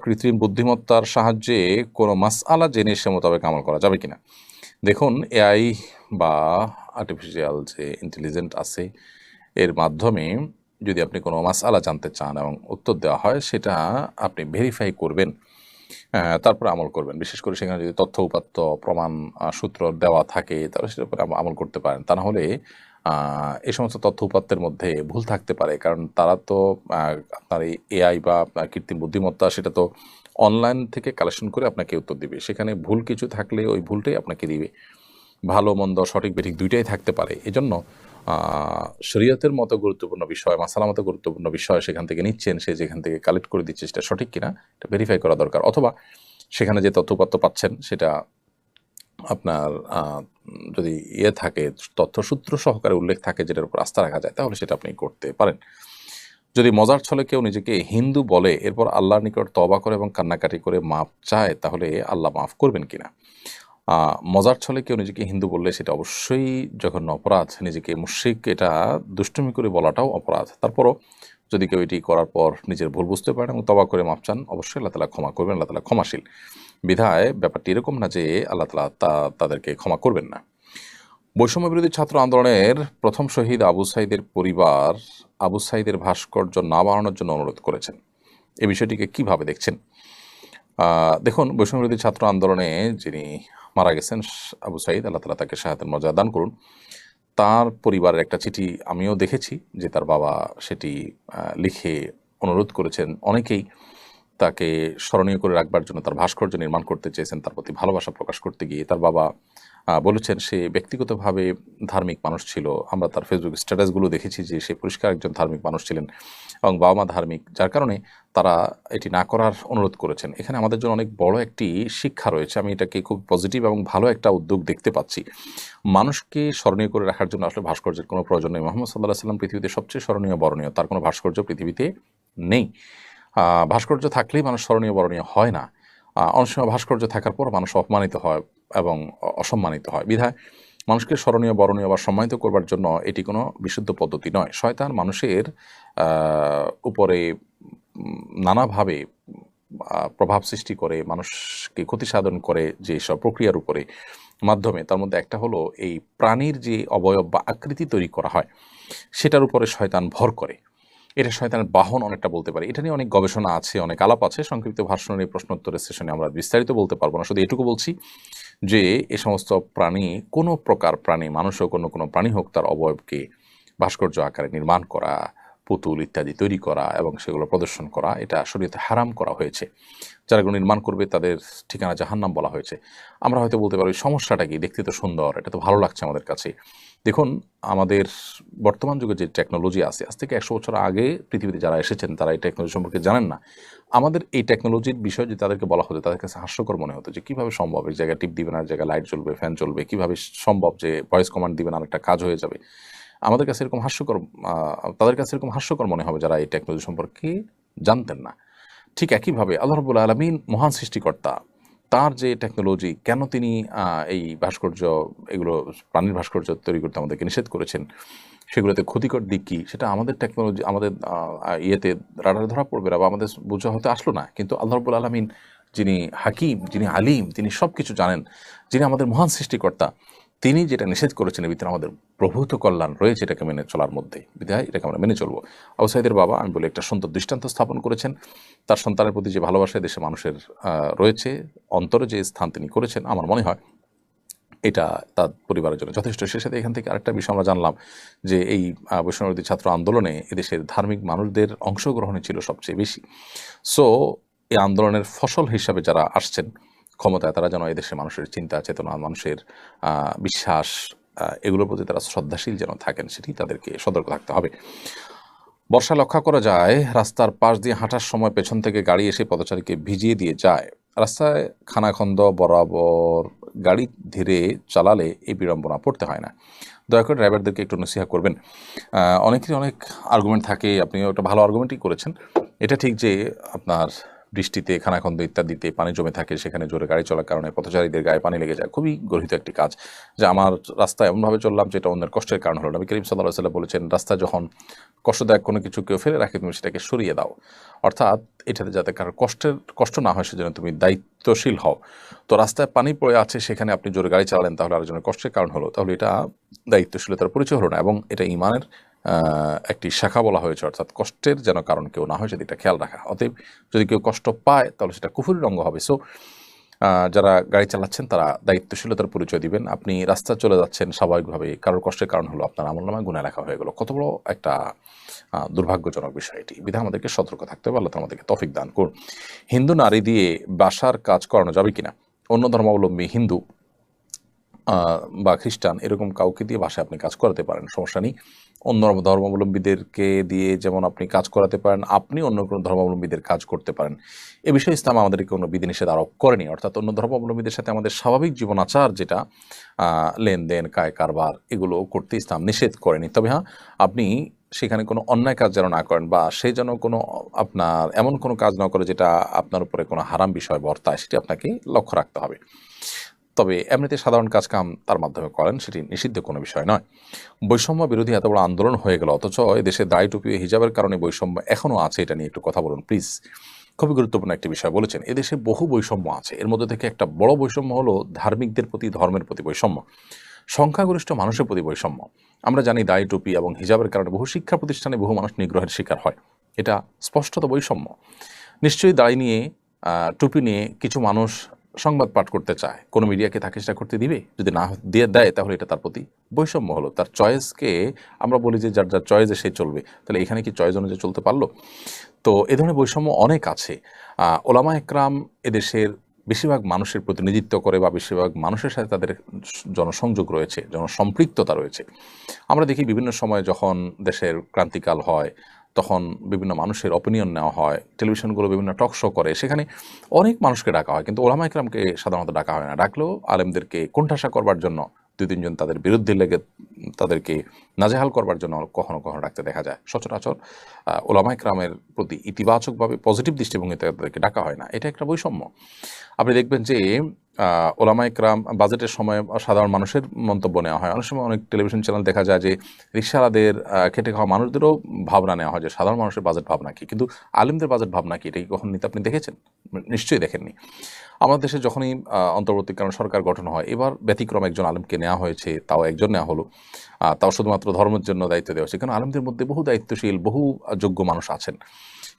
কৃত্রিম বুদ্ধিমত্তার সাহায্যে কোনো মাসআলা জেনে সে মোতাবেক আমল করা যাবে কিনা? দেখুন, এআই বা আর্টিফিশিয়াল যে ইন্টেলিজেন্ট আছে, এর মাধ্যমে যদি আপনি কোনো মাসআলা জানতে চান এবং উত্তর দেওয়া হয় সেটা আপনি ভেরিফাই করবেন, তারপরে আমল করবেন। বিশেষ করে সেখানে যদি তথ্য উপাত্ত প্রমাণ সূত্র দেওয়া থাকে তাহলে সেটার উপরে আমল করতে পারেন। তা না হলে এই সমস্ত তথ্য উপাত্তের মধ্যে ভুল থাকতে পারে, কারণ তারা তো আপনার এই এআই বা আপনার কৃত্রিম বুদ্ধিমত্তা সেটা তো অনলাইন থেকে কালেকশন করে আপনাকে উত্তর দিবে। সেখানে ভুল কিছু থাকলে ওই ভুলটাই আপনাকে দিবে। ভালো মন্দ সঠিক বেঠিক দুইটাই থাকতে পারে। এজন্য শরীয়তের মতো গুরুত্বপূর্ণ বিষয়, মাসালার মতো গুরুত্বপূর্ণ বিষয় সেখান থেকে নিচ্ছেন, সে যেখান থেকে কালেক্ট করে দিচ্ছে সেটা সঠিক কিনা এটা ভেরিফাই করা দরকার। অথবা সেখানে যে তথ্যপত্র পাচ্ছেন সেটা আপনার যদি থাকে, তথ্যসূত্র সহকারে উল্লেখ থাকে যেটার উপর আস্থা রাখা যায়, তাহলে সেটা আপনি করতে পারেন। যদি মজার ছলে কেউ নিজেকে হিন্দু বলে এরপর আল্লাহর নিকট তওবা করে এবং কান্নাকাটি করে মাপ চায়, তাহলে আল্লাহ মাফ করবেন কিনা? মজার ছলে কেউ নিজেকে হিন্দু বললে সেটা অবশ্যই জঘন্য অপরাধ। নিজেকে মুশরিক এটা দুষ্টুমি করে বলাটাও অপরাধ। তারপরও যদি কেউ এটি করার পর নিজের ভুল বুঝতে পারেন এবং তওবা করে মাপ চান, অবশ্যই আল্লাহ তাআলা ক্ষমা করবেন। আল্লাহ তাআলা ক্ষমাশীল। বিধায় ব্যাপারটি এরকম না যে আল্লাহ তাআলা তাদেরকে ক্ষমা করবেন না। বৈষম্য বিরোধী ছাত্র আন্দোলনের প্রথম শহীদ আবু সাঈদের পরিবার আবু সাঈদের ভাস্কর্য না বানানোর জন্য অনুরোধ করেছেন। এই বিষয়টিকে কিভাবে দেখছেন? দেখুন, বৈষম্য বিরোধী ছাত্র আন্দোলনে যিনি মারা গেছেন আবু সাঈদ, আল্লাহ তাআলা তাকে শাহাদাতের মর্যাদা দান করুন। তার পরিবারের একটা চিঠি আমিও দেখেছি যে তার বাবা সেটি লিখে অনুরোধ করেছেন। অনেকেই তাকে স্মরণীয় করে রাখবার জন্য তার ভাস্কর্য নির্মাণ করতে চেয়েছেন। তার প্রতি ভালোবাসা প্রকাশ করতে গিয়ে তার বাবা বলেছেন সে ব্যক্তিগতভাবে ধার্মিক মানুষ ছিল। আমরা তার ফেসবুক স্ট্যাটাসগুলো দেখেছি যে সে পরিষ্কার একজন ধার্মিক মানুষ ছিলেন এবং বাবা মা ধার্মিক, যার কারণে তারা এটি না করার অনুরোধ করেছেন। এখানে আমাদের জন্য অনেক বড় একটি শিক্ষা রয়েছে। আমি এটাকে খুব পজিটিভ এবং ভালো একটা উদ্যোগ দেখতে পাচ্ছি। মানুষকে স্মরণীয় করে রাখার জন্য আসলে ভাস্কর্যের কোনো প্রয়োজন নেই। মুহাম্মদ সাল্লাল্লাহু আলাইহি ওয়াসাল্লাম পৃথিবীতে সবচেয়ে স্মরণীয় বরণীয়, তার কোনো ভাস্কর্য পৃথিবীতে নেই। ভাস্কর্য থাকলেই মানুষ স্মরণীয় বরণীয় হয় না। অনেক সময় ভাস্কর্য থাকার পর মানুষ অপমানিত হয় এবং অসম্মানিত হয়। বিধায় মানুষকে স্মরণীয় বরণীয় বা সম্মানিত করবার জন্য এটি কোনো বিশুদ্ধ পদ্ধতি নয়। শয়তান মানুষের উপরে নানাভাবে প্রভাব সৃষ্টি করে, মানুষকে ক্ষতি সাধন করে যেসব প্রক্রিয়ার উপরে মাধ্যমে, তার মধ্যে একটা হলো এই প্রাণীর যে অবয়ব বা আকৃতি তৈরি করা হয় সেটার উপরে শয়তান ভর করে। এটা শয়তানের বাহন অনেকটা বলতে পারি। এটা নিয়ে অনেক গবেষণা আছে, অনেক আলাপ আছে। সংক্ষিপ্ত ভাষণ এই প্রশ্নোত্তরের সেশনে আমরা বিস্তারিত বলতে পারবো না। শুধু এটুকু বলছি যে এ সমস্ত প্রাণী, কোনো প্রকার প্রাণী, মানুষ হোক অন্য কোনো প্রাণী হোক, তার অবয়বকে ভাস্কর্য আকারে নির্মাণ করা, পুতুল ইত্যাদি তৈরি করা এবং সেগুলো প্রদর্শন করা, এটা শরীয়তে হারাম করা হয়েছে। যারা এগুলো নির্মাণ করবে তাদের ঠিকানা জাহান্নাম বলা হয়েছে। আমরা হয়তো বলতে পারি সমস্যাটা কি, দেখতে তো সুন্দর, এটা তো ভালো লাগছে আমাদের কাছে। দেখুন, আমাদের বর্তমান যুগে যে টেকনোলজি আছে, আজ থেকে 100 বছর আগে পৃথিবীতে যারা এসেছেন তারা এই টেকনোলজি সম্পর্কে জানেন না। আমাদের এই টেকনোলজির বিষয় যদি তাদেরকে বলা হতো, তাদের কাছে হাস্যকর মনে হতো যে কীভাবে সম্ভব, এক জায়গায় টিপ দিবেন আর জায়গায় লাইট জ্বলবে, ফ্যান চলবে, কীভাবে সম্ভব যে ভয়েস কমান্ড দিবেন আর একটা কাজ হয়ে যাবে। আমাদের কাছে এরকম হাস্যকর, তাদের কাছে এরকম হাস্যকর মনে হবে যারা এই টেকনোলজি সম্পর্কে জানতেন না। ঠিক একইভাবে আল্লাহ রাব্বুল আলামিন মহান সৃষ্টিকর্তা, তার যে টেকনোলজি, কেন তিনি এই ভাস্কর্য, এগুলো প্রাণীর ভাস্কর্য তৈরি করতে আমাদেরকে নিষেধ করেছেন, সেগুলোতে ক্ষতিকর দিক কী, সেটা আমাদের টেকনোলজি, আমাদের ইয়েতে রাডারে ধরা পড়বে না বা আমাদের বোঝা হতে আসলো না। কিন্তু আল্লাহ রাব্বুল আলামিন যিনি হাকিম, যিনি আলিম, তিনি সব কিছু জানেন, যিনি আমাদের মহান সৃষ্টিকর্তা, তিনি যেটা নিষেধ করেছেন এর ভিতরে আমাদের প্রভূত কল্যাণ রয়েছে এটাকে মেনে চলার মধ্যে। বিধায় এটাকে আমরা মেনে চলবো। আবু সাঈদের বাবা, আমি বলি, একটা সুন্দর দৃষ্টান্ত স্থাপন করেছেন। তার সন্তানের প্রতি যে ভালোবাসা দেশে মানুষের রয়েছে, অন্তরে যে স্থান তিনি করেছেন, আমার মনে হয় এটা তার পরিবারের জন্য যথেষ্ট। সে সাথে এখান থেকে আরেকটা বিষয় আমরা জানলাম যে এই বৈষম্য বিরোধী ছাত্র আন্দোলনে এদেশের ধার্মিক মানুষদের অংশগ্রহণই ছিল সবচেয়ে বেশি। সো এই আন্দোলনের ফসল হিসাবে যারা আসছেন ক্ষমতায়, তারা যেন এদেশের মানুষের চিন্তা চেতনা, মানুষের বিশ্বাস, এগুলোর প্রতি তারা শ্রদ্ধাশীল যেন থাকেন, সেটি তাদেরকে সতর্ক থাকতে হবে। বর্ষা লক্ষ্য করা যায় রাস্তার পাশ দিয়ে হাঁটার সময় পেছন থেকে গাড়ি এসে পথচারীকে ভিজিয়ে দিয়ে যায়। রাস্তায় খানাখন্দ বরাবর গাড়ি ধীরে চালালে এই বিড়ম্বনা পড়তে হয় না। দয়া করে ড্রাইভারদেরকে একটু নসিহা করবেন। অনেকেরই অনেক আর্গুমেন্ট থাকে, আপনি একটা ভালো আর্গুমেন্টই করেছেন। এটা ঠিক যে আপনার বৃষ্টিতে খানাখন্দ ইত্যাদিতে পানি জমে থাকে, সেখানে জোরে গাড়ি চলার কারণে পথচারীদের গায়ে পানি লেগে যায়। খুবই গর্হিত একটি কাজ যে আমার রাস্তায় এমনভাবে চললাম যেটা অন্যের কষ্টের কারণ হলো। নবী করিম সাল্লাল্লাহু আলাইহি ওয়াসাল্লাম বলেছেন, রাস্তায় যখন কষ্টদায়ক কোনো কিছু কেউ ফেলে রাখে, তুমি সেটাকে সরিয়ে দাও। অর্থাৎ এটাতে যাতে কারোর কষ্ট না হয় সেজন্য তুমি দায়িত্বশীল হও। তো রাস্তায় পানি পড়ে আছে, সেখানে আপনি জোরে গাড়ি চালালেন, তাহলে আরেকজনের কষ্টের কারণ হলো, তাহলে এটা দায়িত্বশীলতার পরিচয় হলো না এবং এটা ঈমানের একটি শাখা বলা হয়েছে, অর্থাৎ কষ্টের যেন কারণ কেউ না হয় সেদিকটা খেয়াল রাখা। অতএব যদি কেউ কষ্ট পায় তাহলে সেটা কুফরির অঙ্গ হবে। সো যারা গাড়ি চালাচ্ছেন তারা দায়িত্বশীলতার পরিচয় দিবেন। আপনি রাস্তা চলে যাচ্ছেন স্বাভাবিকভাবে, কারোর কষ্টের কারণ হলো আপনার আমলনামায় গুনাহ লেখা হয়ে গেল। কত বড় একটা দুর্ভাগ্যজনক বিষয় এটি। বিধায় আমাদেরকে সতর্ক থাকতে হবে। আল্লাহ তাআলা আমাদেরকে তৌফিক দান করুন। হিন্দু নারী দিয়ে বাসার কাজ করানো যাবে কিনা? অন্য ধর্মাবলম্বী হিন্দু বা খ্রিস্টান এরকম কাউকে দিয়ে বাসায় আপনি কাজ করাতে পারেন, সমস্যা নেই। অন্য ধর্মাবলম্বীদেরকে দিয়ে যেমন আপনি কাজ করাতে পারেন, আপনি অন্য কোনো ধর্মাবলম্বীদের কাজ করতে পারেন। এ বিষয়ে ইসলাম আমাদেরকে কোনো বিধিনিষেধ আরোপ করেনি। অর্থাৎ অন্য ধর্মাবলম্বীদের সাথে আমাদের স্বাভাবিক জীবন আচার যেটা লেনদেন, কায় কারবার, এগুলো করতে ইসলাম নিষেধ করেনি। তবে হ্যাঁ, আপনি সেখানে কোনো অন্যায় কাজ যেন না করেন বা সে যেন কোনো আপনার এমন কোনো কাজ না করে যেটা আপনার উপরে কোনো হারাম বিষয় বর্তায়, সেটি আপনাকে লক্ষ্য রাখতে হবে। তবে এমনিতে সাধারণ কাজকাম তার মাধ্যমে করেন, সেটি নিষিদ্ধ কোনো বিষয় নয়। বৈষম্য বিরোধী এত বড় আন্দোলন হয়ে গেল, অথচ এদেশে দাড়ি টুপি ও হিজাবের কারণে বৈষম্য এখনও আছে, এটা নিয়ে একটু কথা বলুন প্লিজ। খুবই গুরুত্বপূর্ণ একটি বিষয় বলেছেন। এদেশে বহু বৈষম্য আছে, এর মধ্যে থেকে একটা বড় বৈষম্য হলো ধার্মিকদের প্রতি, ধর্মের প্রতি বৈষম্য, সংখ্যাগরিষ্ঠ মানুষের প্রতি বৈষম্য। আমরা জানি দাড়ি টুপি এবং হিজাবের কারণে বহু শিক্ষা প্রতিষ্ঠানে বহু মানুষ নিগ্রহের শিকার হয়, এটা স্পষ্টত বৈষম্য। নিশ্চয়ই দাড়ি নিয়ে টুপি নিয়ে কিছু মানুষ সংবাদ পাঠ করতে চায়, কোনো মিডিয়াকে তাকে সেটা করতে দিবে? যদি না দিয়ে দেয় তাহলে এটা তার প্রতি বৈষম্য হলো। তার চয়েসকে আমরা বলি যে যার যার চয়েসে সে চলবে, তাহলে এখানে কি চয়েস অনুযায়ী চলতে পারলো? তো এ ধরনের বৈষম্য অনেক আছে। ওলামা একরাম এদেশের বেশিরভাগ মানুষের প্রতিনিধিত্ব করে বা বেশিরভাগ মানুষের সাথে তাদের জনসংযোগ রয়েছে, জনসম্পৃক্ততা রয়েছে। আমরা দেখি বিভিন্ন সময় যখন দেশের ক্রান্তিকাল হয়, তখন বিভিন্ন মানুষের অপিনিয়ন নেওয়া হয়, টেলিভিশনগুলো বিভিন্ন টক শো করে, সেখানে অনেক মানুষকে ডাকা হয়, কিন্তু ওলামা একরামকে সাধারণত ডাকা হয় না। ডাকলেও আলেমদেরকে কোণঠাসা করবার জন্য, দুই তিনজন তাদের বিরুদ্ধে লেগে তাদেরকে নাজেহাল করবার জন্য কখনো কখনো ডাকতে দেখা যায়। সচরাচর ওলামা একরামের প্রতি ইতিবাচকভাবে পজিটিভ দৃষ্টিভঙ্গিতে তাদেরকে ডাকা হয় না, এটা একটা বৈষম্য। আপনি দেখবেন যে ওলামা একরাম বাজেটের সময় সাধারণ মানুষের মন্তব্য নেওয়া হয়। অনেক সময় অনেক টেলিভিশন চ্যানেল দেখা যায় যে রিকশাওয়ালাদের, খেটে খাওয়া মানুষদেরও ভাবনা নেওয়া হয় যে সাধারণ মানুষের বাজেট ভাবনা কী, কিন্তু আলেমদের বাজেট ভাবনা কী, এটা কি কখন নিতে আপনি দেখেছেন? নিশ্চয়ই দেখেননি। আমাদের দেশে যখনই অন্তর্বর্তীকালীন সরকার গঠন হয়, এবার ব্যতিক্রম একজন আলেমকে নেওয়া হয়েছে, তাও একজন নেওয়া হলো, তাও শুধুমাত্র ধর্মের জন্য দায়িত্ব দেওয়া হয়েছে। কারণ আলেমদের মধ্যে বহু দায়িত্বশীল, বহু যোগ্য মানুষ আছেন,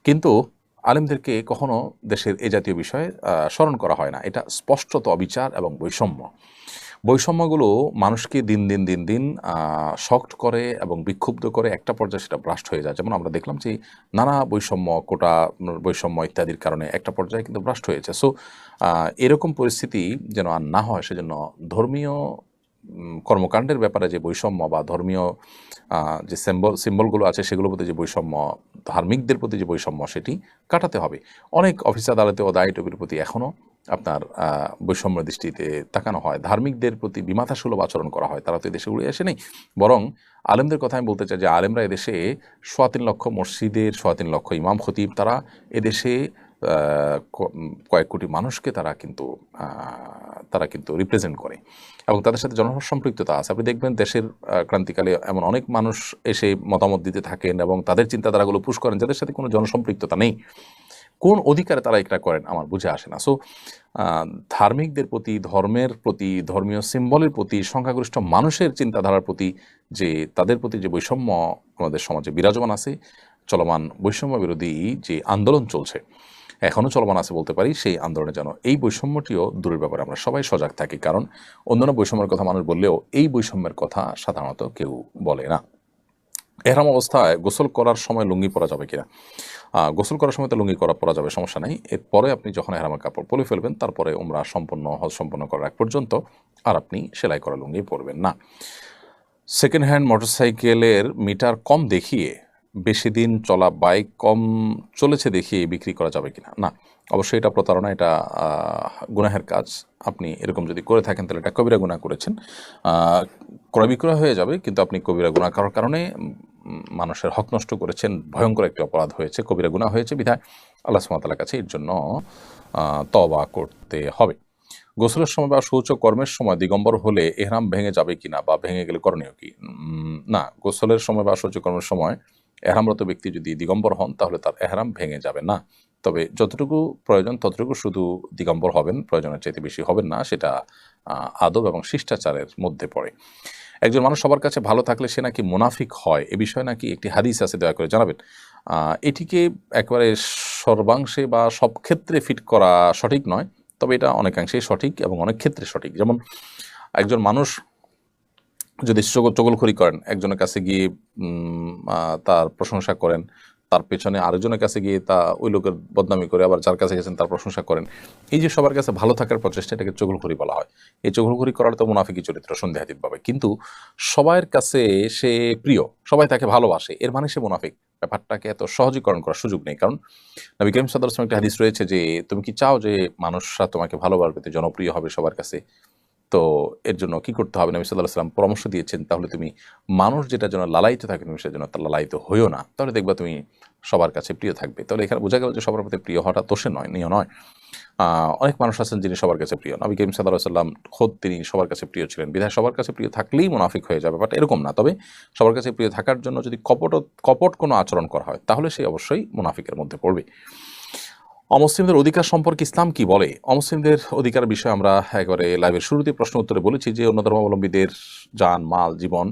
কিন্তু আলেমদেরকে কখনো দেশের এ জাতীয় বিষয়ে স্মরণ করা হয় না। এটা স্পষ্টত অবিচার এবং বৈষম্য। বৈষম্যগুলো মানুষকে দিন দিন দিন দিন শক্ট করে এবং বিক্ষুব্ধ করে, একটা পর্যায়ে সেটা ব্রাস্ট হয়ে যায়। যেমন আমরা দেখলাম যে নানা বৈষম্য, কোটা বৈষম্য ইত্যাদির কারণে একটা পর্যায়ে কিন্তু ব্রাস্ট হয়েছে। সো এরকম পরিস্থিতি যেন আর না হয়, সেজন্য ধর্মীয় কর্মকাণ্ডের ব্যাপারে যে বৈষম্য বা ধর্মীয় যে সিম্বলগুলো আছে সেগুলোর প্রতি যে বৈষম্য, ধার্মিকদের প্রতি যে বৈষম্য, সেটি কাটাতে হবে। অনেক অফিস আদালতে ও দায়ী টুপির প্রতি এখনও আপনার বৈষম্য দৃষ্টিতে তাকানো হয়, ধার্মিকদের প্রতি বিমাতাসুলভ আচরণ করা হয়। তারা তো এদেশে উড়ে আসে নেই, বরং আলেমদের কথা আমি বলতে চাই যে আলেমরা এদেশে 3.25 লক্ষ মসজিদের 3.25 লক্ষ ইমাম খতিব, তারা এদেশে কয়েক কোটি মানুষকে তারা কিন্তু রিপ্রেজেন্ট করে এবং তাদের সাথে জনসম্পৃক্ততা আছে। আপনি দেখবেন দেশের ক্রান্তিকালে এমন অনেক মানুষ এসে মতামত দিতে থাকেন এবং তাদের চিন্তাধারাগুলো পুশ করেন, যাদের সাথে কোনো জনসম্পৃক্ততা নেই। কোন অধিকারে তারা এটা করেন আমার বুঝে আসে না। সো ধার্মিকদের প্রতি, ধর্মের প্রতি, ধর্মীয় সিম্বলের প্রতি, সংখ্যাগরিষ্ঠ মানুষের চিন্তাধারার প্রতি যে তাদের প্রতি যে বৈষম্য আমাদের সমাজে বিরাজমান আছে, চলমান বৈষম্য বিরোধী যে আন্দোলন চলছে, এখনও চলমান আছে বলতে পারি, সেই আন্দোলনে যেন এই বৈষম্যটিও দূরের ব্যাপারে আমরা সবাই সজাগ থাকি। কারণ অন্যান্য বৈষম্যের কথা মানুষ বললেও এই বৈষম্যের কথা সাধারণত কেউ বলে না। এহরাম অবস্থায় গোসল করার সময় লুঙ্গি পরা যাবে কিনা? গোসল করার সময় তো লুঙ্গি পরা যাবে, সমস্যা নেই। এরপরে আপনি যখন এহরামের কাপড় পরে ফেলবেন, তারপরে উমরা সম্পন্ন, হজ সম্পন্ন করার আগ পর্যন্ত আর আপনি সেলাই করা লুঙ্গি পরবেন না। সেকেন্ড হ্যান্ড মোটরসাইকেলের মিটার কম দেখিয়ে বেশি দিন চলা বাইক কম চলেছে দেখিয়ে বিক্রি করা যাবে কিনা? না, অবশ্যই এটা প্রতারণা, এটা গুনাহের কাজ। আপনি এরকম যদি করে থাকেন তাহলে এটা কবিরা গুনাহ করেছেন। ক্রয় বিক্রয় হয়ে যাবে, কিন্তু আপনি কবিরা গুনাহ করার কারণে মানুষের হক নষ্ট করেছেন, ভয়ঙ্কর একটি অপরাধ হয়েছে, কবিরা গুনাহ হয়েছে। বিধায় আল্লাহ সুবহানাহু ওয়া তাআলার কাছে এর জন্য তওবা করতে হবে। গোসলের সময় বা শৌচ কর্মের সময় দিগম্বর হলে এহরাম ভেঙে যাবে কিনা বা ভেঙে গেলে করণীয় কি? না, গোসলের সময় বা শৌচ কর্মের সময় এহরামরত ব্যক্তি যদি দিগম্বর হন তাহলে তার এহরাম ভেঙে যাবে না। তবে যতটুকু প্রয়োজন ততটুকু শুধু দিগম্বর হবেন, প্রয়োজনের চাইতে বেশি হবেন না, সেটা আদব এবং শিষ্টাচারের মধ্যে পড়ে। একজন মানুষ সবার কাছে ভালো থাকলে সে নাকি মুনাফিক হয়, এ বিষয়ে নাকি একটি হাদিস আছে, দয়া করে জানাবেন। এটিকে একেবারে সর্বাংশে বা সব ক্ষেত্রে ফিট করা সঠিক নয়, তবে এটা অনেকাংশেই সঠিক এবং অনেক ক্ষেত্রে সঠিক। যেমন একজন মানুষ যদি চগলখড়ি করেন, একজনের কাছে গিয়ে তার প্রশংসা করেন, তার পেছনে আরেকজনের কাছে গিয়ে ওই লোকের বদনামি করে, আবার যার কাছে গেছেন তার প্রশংসা করেন, এই যে সবার কাছে ভালো থাকার প্রচেষ্টা, এটাকে চগলখড়ি বলা হয়। এই চগলখড়ি করার তো মুনাফিকি চরিত্র সন্দেহাতীতভাবে, কিন্তু সবার কাছে সে প্রিয়, সবাই তাকে ভালোবাসে, এর মানে সে মুনাফিক। ব্যাপারটাকে এত সহজীকরণ করার সুযোগ নেই। কারণ নবী করিম সাল্লাল্লাহু আলাইহি ওয়াসাল্লাম একটা হাদিস রয়েছে যে তুমি কি চাও যে মানুষরা তোমাকে ভালোবাসবে, জনপ্রিয় হবে সবার কাছে? তো এর জন্য কি করতে হবে? নবী সাল্লাল্লাহু আলাইহি ওয়াসাল্লাম পরামর্শ দিয়েছেন, তাহলে তুমি মানুষ যেটার জন্য লালায়িত থাকে তুমি সেটার জন্য লালায়িত হইও না, তাহলে দেখবা তুমি সবার কাছে প্রিয় থাকবে। তাহলে এখানে বোঝা গেল যে সবার প্রতি প্রিয় হওয়াটা দোষে নয়, নিয় নয়। অনেক মানুষ আছেন যিনি সবার কাছে প্রিয়। নবী করিম সাল্লাল্লাহু আলাইহি ওয়াসাল্লাম খোদ তিনি সবার কাছে প্রিয় ছিলেন, বিধায় সবার কাছে প্রিয় থাকলেই মুনাফিক হয়ে যাবে, বাট এরকম না। তবে সবার কাছে প্রিয় থাকার জন্য যদি কপট কোনো আচরণ করা হয়, তাহলে সে অবশ্যই মুনাফিকের মধ্যে পড়বে। অমুসলিমদের অধিকার সম্পর্কে ইসলাম কি বলে? অমুসলিমদের অধিকার বিষয়ে আমরা একেবারে লাইভের শুরুতে প্রশ্ন উত্তরে বলেছি যে অন্য ধর্মাবলম্বীদের জান, মাল, জীবন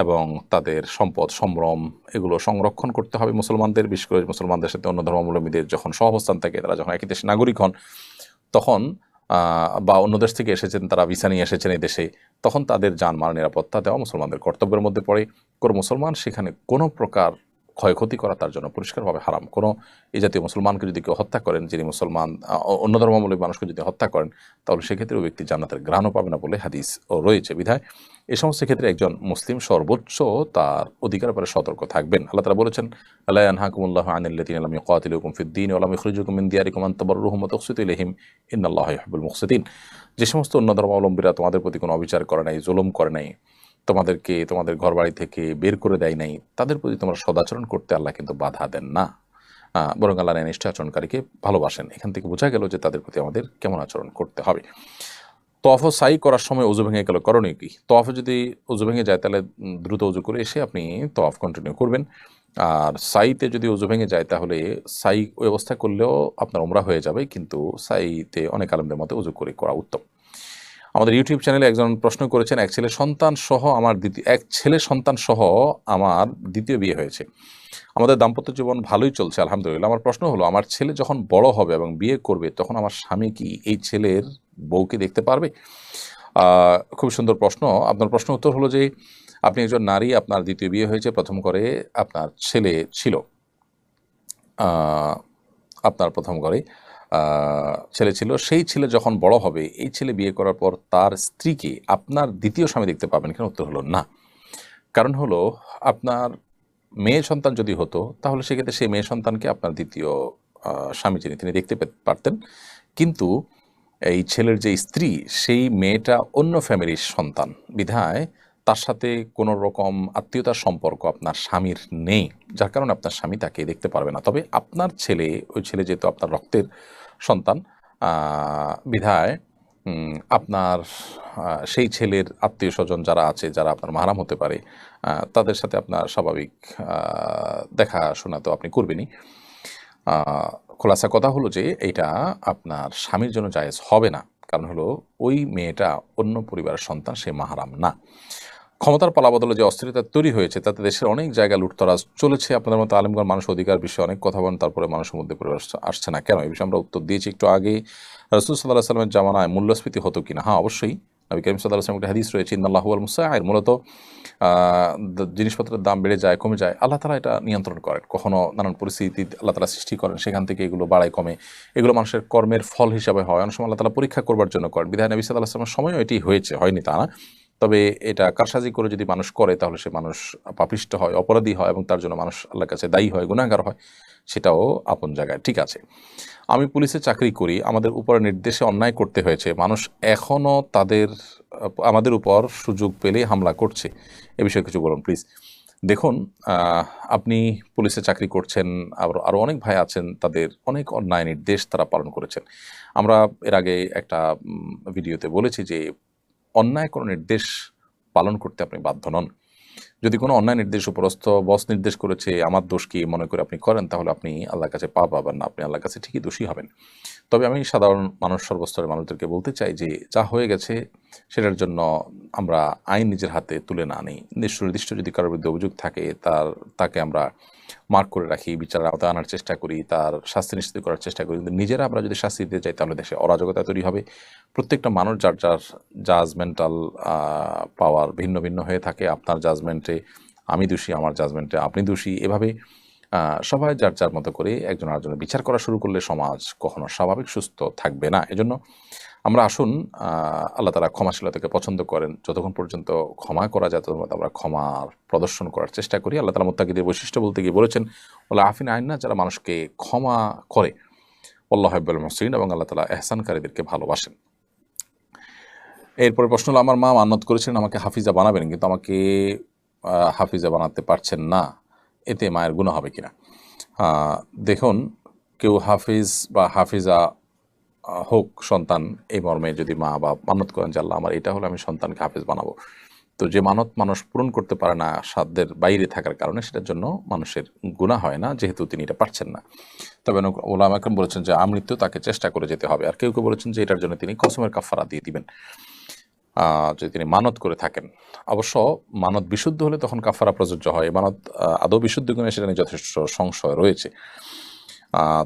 এবং তাদের সম্পদ, সম্ভ্রম এগুলো সংরক্ষণ করতে হবে মুসলমানদের। বিশেষ করে মুসলমানদের সাথে অন্য ধর্মাবলম্বীদের যখন সহাবস্থান থাকে, তারা যখন একই দেশের নাগরিক হন, তখন বা অন্য দেশ থেকে এসেছেন, তারা ভিসা নিয়ে এসেছেন এই দেশে, তখন তাদের জান, মাল নিরাপত্তা দেওয়া মুসলমানদের কর্তব্যের মধ্যে পড়ে। কোনো মুসলমান সেখানে কোনো প্রকার ক্ষয়ক্ষতি করা তার জন্য পরিষ্কারভাবে হারাম। কোনো এই জাতীয় মুসলমানকে যদি কেউ হত্যা করেন, যিনি মুসলমান, অন্য ধর্মাবলম্বী মানুষকে যদি হত্যা করেন, তাহলে সেক্ষেত্রে ওই ব্যক্তি জান্নাতের ঘ্রাণও পাবে না বলে হাদিস রয়েছে। বিধায় এই সমস্ত ক্ষেত্রে একজন মুসলিম সর্বোচ্চ তার অধিকার ব্যাপারে সতর্ক থাকবেন। আল্লাহ তাআলা বলেছেন, লা ইয়ানহাকুমুল্লাহু আনিল্লাযীনা লাম ইউকাতিলুকুম ফিদ-দীন ওয়া লাম ইখরিজুকুম মিন দিয়ারিকুম আন তাবাররুহুম ওয়া তুকসিতু ইলাইহিম ইন্নাল্লাহা ইউহিব্বুল মুকসিতিন। যে সমস্ত অন্য ধর্মাবলম্বীরা তোমাদের প্রতি কোনো অবিচার করে নাই, জুলুম করে নাই, তোমাদেরকে তোমাদের ঘরবাড়ি থেকে বের করে দেয় নাই, তাদের প্রতি তোমরা সদাচরণ করতে আল্লাহ কিন্তু বাধা দেন না, বরং আল্লাহ নিষ্ঠ আচরণকারীকে ভালোবাসেন। এখান থেকে বোঝা গেল যে তাদের প্রতি আমাদের কেমন আচরণ করতে হবে। তওয়াফ ও সাই করার সময় ওযু ভেঙে গেল, করণীয় কি? তওয়াফে যদি ওযু ভেঙে যায়, তাহলে দ্রুত ওযু করে এসে আপনি তওয়াফ কন্টিনিউ করবেন। আর সাইতে যদি ওযু ভেঙে যায়, তাহলে সাই ওই অবস্থা করলেও আপনার উমরা হয়ে যাবে, কিন্তু সাইতে অনেক আলেমদের মতে ওযু করে করা উত্তম। আমাদের ইউটিউব চ্যানেলে একজন প্রশ্ন করেছেন, এক ছেলে সন্তান সহ আমার দ্বিতীয় বিয়ে হয়েছে। আমাদের দাম্পত্য জীবন ভালোই চলছে আলহামদুলিল্লাহ। আমার প্রশ্ন হলো, আমার ছেলে যখন বড় হবে এবং বিয়ে করবে, তখন আমার স্বামী কি এই ছেলের বউকে দেখতে পারবে? খুব সুন্দর প্রশ্ন। আপনার প্রশ্ন উত্তর হলো যে আপনি একজন নারী, আপনার দ্বিতীয় বিয়ে হয়েছে, প্রথম করে আপনার ছেলে ছিল, আপনার প্রথম ঘরে ছেলে ছিল, সেই ছেলে যখন বড় হবে, এই ছেলে বিয়ে করার পর তার স্ত্রীকে আপনার দ্বিতীয় স্বামী দেখতে পাবেন কেন? উত্তর হলো না। কারণ হলো, আপনার মেয়ে সন্তান যদি হতো, তাহলে সেক্ষেত্রে সেই মেয়ে সন্তানকে আপনার দ্বিতীয় স্বামী যিনি, তিনি দেখতে পারতেন। কিন্তু এই ছেলের যে স্ত্রী, সেই মেয়েটা অন্য ফ্যামিলির সন্তান, বিধায় তার সাথে কোনো রকম আত্মীয়তার সম্পর্ক আপনার স্বামীর নেই, যার কারণে আপনার স্বামী তাকে দেখতে পারবে না। তবে আপনার ছেলে, ওই ছেলে যেহেতু আপনার রক্তের সন্তান, বিধায় আপনার সেই ছেলের আত্মীয় স্বজন যারা আছে, যারা আপনার মাহরাম হতে পারে, তাদের সাথে আপনার স্বাভাবিক দেখাশোনা তো আপনি করবেনই। খোলাসা কথা হলো যে এটা আপনার স্বামীর জন্য জায়েজ হবে না। কারণ হলো, ওই মেয়েটা অন্য পরিবারের সন্তান, সে মাহরাম না। ক্ষমতার পালাবদলে যে অস্থিরতা তৈরি হয়েছে, তাতে দেশের অনেক জায়গায় লুটতরাজ চলেছে। আপনাদের মতো আলেমগণ মানুষ অধিকার বিষয়ে অনেক কথা বলেন, তারপরে মানুষের মধ্যে পরিবেশ আসছে না কেন? এই বিষয়ে আমরা উত্তর দিয়েছি একটু আগে। রাসূল সাল্লাল্লাহু আলাইহি ওয়াসাল্লামের জামানায় মূল্যস্ফীতি হতো কিনা? হ্যাঁ, অবশ্যই। নবী করিম সাল্লাল্লাহু আলাইহি ওয়াসাল্লামের একটা হাদিস রয়েছে, ইন্নাল্লাহু ওয়াল মুসাইর। মূলত জিনিসপত্রের দাম বেড়ে যায়, কমে যায়, আল্লাহ তাআলা এটা নিয়ন্ত্রণ করেন। কখনো নানান পরিস্থিতি আল্লাহ তাআলা সৃষ্টি করেন, সেখান থেকে এগুলো বাড়ায় কমে, এগুলো মানুষের কর্মের ফল হিসাবে হয়। অনেক সময় আল্লাহ তাআলা পরীক্ষা করবার জন্য করেন। বিধায় নবী সাল্লাল্লাহু আলাইহি ওয়াসাল্লামের সময়ও এটি হয়েছে, হয়নি তা না। তবে এটা কারসাজি করে যদি মানুষ করে, তাহলে সে মানুষ পাপিষ্ট হয়, অপরাধী হয়, এবং তার জন্য মানুষ আল্লাহর কাছে দায়ী হয়, গুনাহগার হয়। সেটাও আপন জায়গায় ঠিক আছে। আমি পুলিশে চাকরি করি, আমাদের উপর নির্দেশে অন্যায় করতে হয়েছে, মানুষ এখনও আমাদের উপর সুযোগ পেলে হামলা করছে, এ বিষয়ে কিছু বলুন প্লিজ। দেখুন, আপনি পুলিশে চাকরি করছেন, আরও অনেক ভাই আছেন, তাদের অনেক অন্যায় নির্দেশ তারা পালন করেছেন। আমরা এর আগে একটা ভিডিওতে বলেছি যে অন্যায় কোনো নির্দেশ পালন করতে আপনি বাধ্য নন। যদি কোনো অন্যায় নির্দেশ উপরস্থ বস নির্দেশ করেছে, আমার দোষ কি মনে করে আপনি করেন, তাহলে আপনি আল্লাহর কাছে পাবেন না, আপনি আল্লাহর কাছে ঠিকই দোষী হবেন। তবে আমি সাধারণ মানুষ, সর্বস্তরের মানুষদেরকে বলতে চাই যে যা হয়ে গেছে সেটার জন্য আমরা আইন নিজের হাতে তুলে না নিই। সুনির্দিষ্ট যদি কারোর বিরুদ্ধে অভিযোগ থাকে তাকে আমরা মার্ক করে রাখি, বিচারের আওতায় আনার চেষ্টা করি, তার শাস্তি নিশ্চিত করার চেষ্টা করি। কিন্তু নিজেরা আমরা যদি শাস্তি দিতে চাই তাহলে দেশে অরাজকতা তৈরি হবে। প্রত্যেকটা মানুষ যার যার জাজমেন্টাল পাওয়ার ভিন্ন ভিন্ন হয়ে থাকে। আপনার জাজমেন্টে আমি দোষী, আমার জাজমেন্টে আপনি দোষী, এভাবে সবাই যার যার মতো করে একজন আরেকজনের বিচার করা শুরু করলে সমাজ কখনো স্বাভাবিক সুস্থ থাকবে না। এজন্য আমরা আসুন, আল্লাহ তাআলা ক্ষমাশীলতাকে পছন্দ করেন। যতক্ষণ পর্যন্ত ক্ষমা করা যায় ততক্ষণ আমরা ক্ষমার প্রদর্শন করার চেষ্টা করি। আল্লাহ তাআলা মুত্তাকিদের বৈশিষ্ট্য বলতে গিয়ে বলেছেন, ওয়াল আফিনা আন্নাস, যারা মানুষকে ক্ষমা করে, আল্লাহু হিব্বুল মুহসিনিন, এবং আল্লাহ তাআলা ইহসানকারীদেরকে ভালোবাসেন। এরপরে প্রশ্ন হলো, আমার মা মান্নত করেছিলেন আমাকে হাফিজা বানাবেন, কিন্তু আমাকে হাফিজা বানাতে পারছেন না, এতে মায়ের গুনাহ হবে কিনা? দেখুন, কেউ হাফিজ বা হাফিজা হোক সন্তান, এই মর্মে যদি মা বা মানত করেন যে আল্লাহ আমার এটা হলে আমি সন্তানকে হাফিজ বানাবো, তো যে মানত মানুষ পূরণ করতে পারে না সাধ্যের বাইরে থাকার কারণে, সেটার জন্য মানুষের গুনাহ হয় না, যেহেতু তিনি এটা পারছেন না। তবে ওলামা একরাম বলেছেন যে আমৃত্যু তাকে চেষ্টা করে যেতে হবে। আর কেউ কেউ বলেছেন যে এটার জন্য তিনি কসমের কাফারা দিয়ে দিবেন যদি তিনি মানত করে থাকেন। অবশ্য মানত বিশুদ্ধ হলে তখন কাফারা প্রযোজ্য হয়। মানত আদৌ বিশুদ্ধ কিনা সেটা নিয়ে যথেষ্ট সংশয় রয়েছে।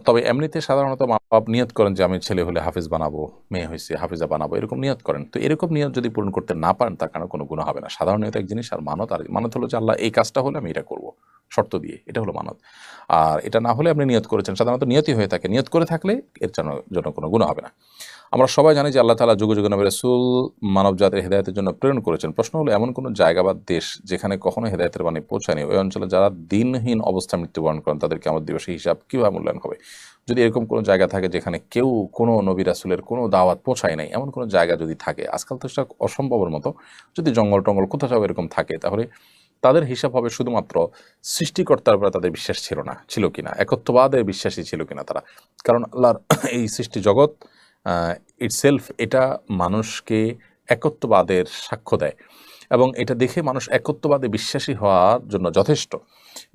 তবে এমনিতে সাধারণত মা বাপ নিয়ত করেন যে আমি ছেলে হলে হাফিজ বানাবো, মেয়ে হয়েছে হাফিজা বানাবো, এরকম নিয়ত করেন। তো এরকম নিয়ত যদি পূরণ করতে না পারেন তার কারণে কোনো গুনাহ হবে না। সাধারণ নিয়ত এক জিনিস, আর মানত হলো যে আল্লাহ এই কাজটা হলে আমি এটা করব, শর্ত দিয়ে, এটা হলো মানত। আর এটা না হলে আপনি নিয়ত করেছেন, সাধারণত নিয়তই হয়ে থাকে, নিয়ত করে থাকলে এর জন্য কোনো গুনাহ হবে না। আমরা সবাই জানি যে আল্লাহ তাআলা যুগে যুগে নবী রাসূল মানব জাতির হেদায়েতের জন্য প্রেরণ করেছেন। প্রশ্ন হলো, এমন কোনো জায়গা বা দেশ যেখানে কখনো হেদায়েতের বাণী পৌঁছায়নি, ওই অঞ্চলে যারা দিনহীন অবস্থায় মৃত্যুবরণ করেন তাদের কিয়ামত দিবসের হিসাব কীভাবে মূল্যায়ন হবে? যদি এরকম কোনো জায়গা থাকে যেখানে কেউ কোনো নবী রাসূলের কোনো দাওয়াত পৌঁছায় নাই, এমন কোনো জায়গা যদি থাকে, আজকাল তো সেটা অসম্ভবের মতো, যদি জঙ্গল টঙ্গল কোথাও এরকম থাকে, তাহলে তাদের হিসাব হবে শুধুমাত্র সৃষ্টিকর্তার উপরে তাদের বিশ্বাস ছিল কিনা, একত্ববাদের বিশ্বাসী ছিল কিনা তারা। কারণ আল্লাহর এই সৃষ্টি জগৎ ইটসেলফ, এটা মানুষকে একত্ববাদের সাক্ষ্য দেয়, এবং এটা দেখে মানুষ একত্ববাদে বিশ্বাসী হওয়ার জন্য যথেষ্ট।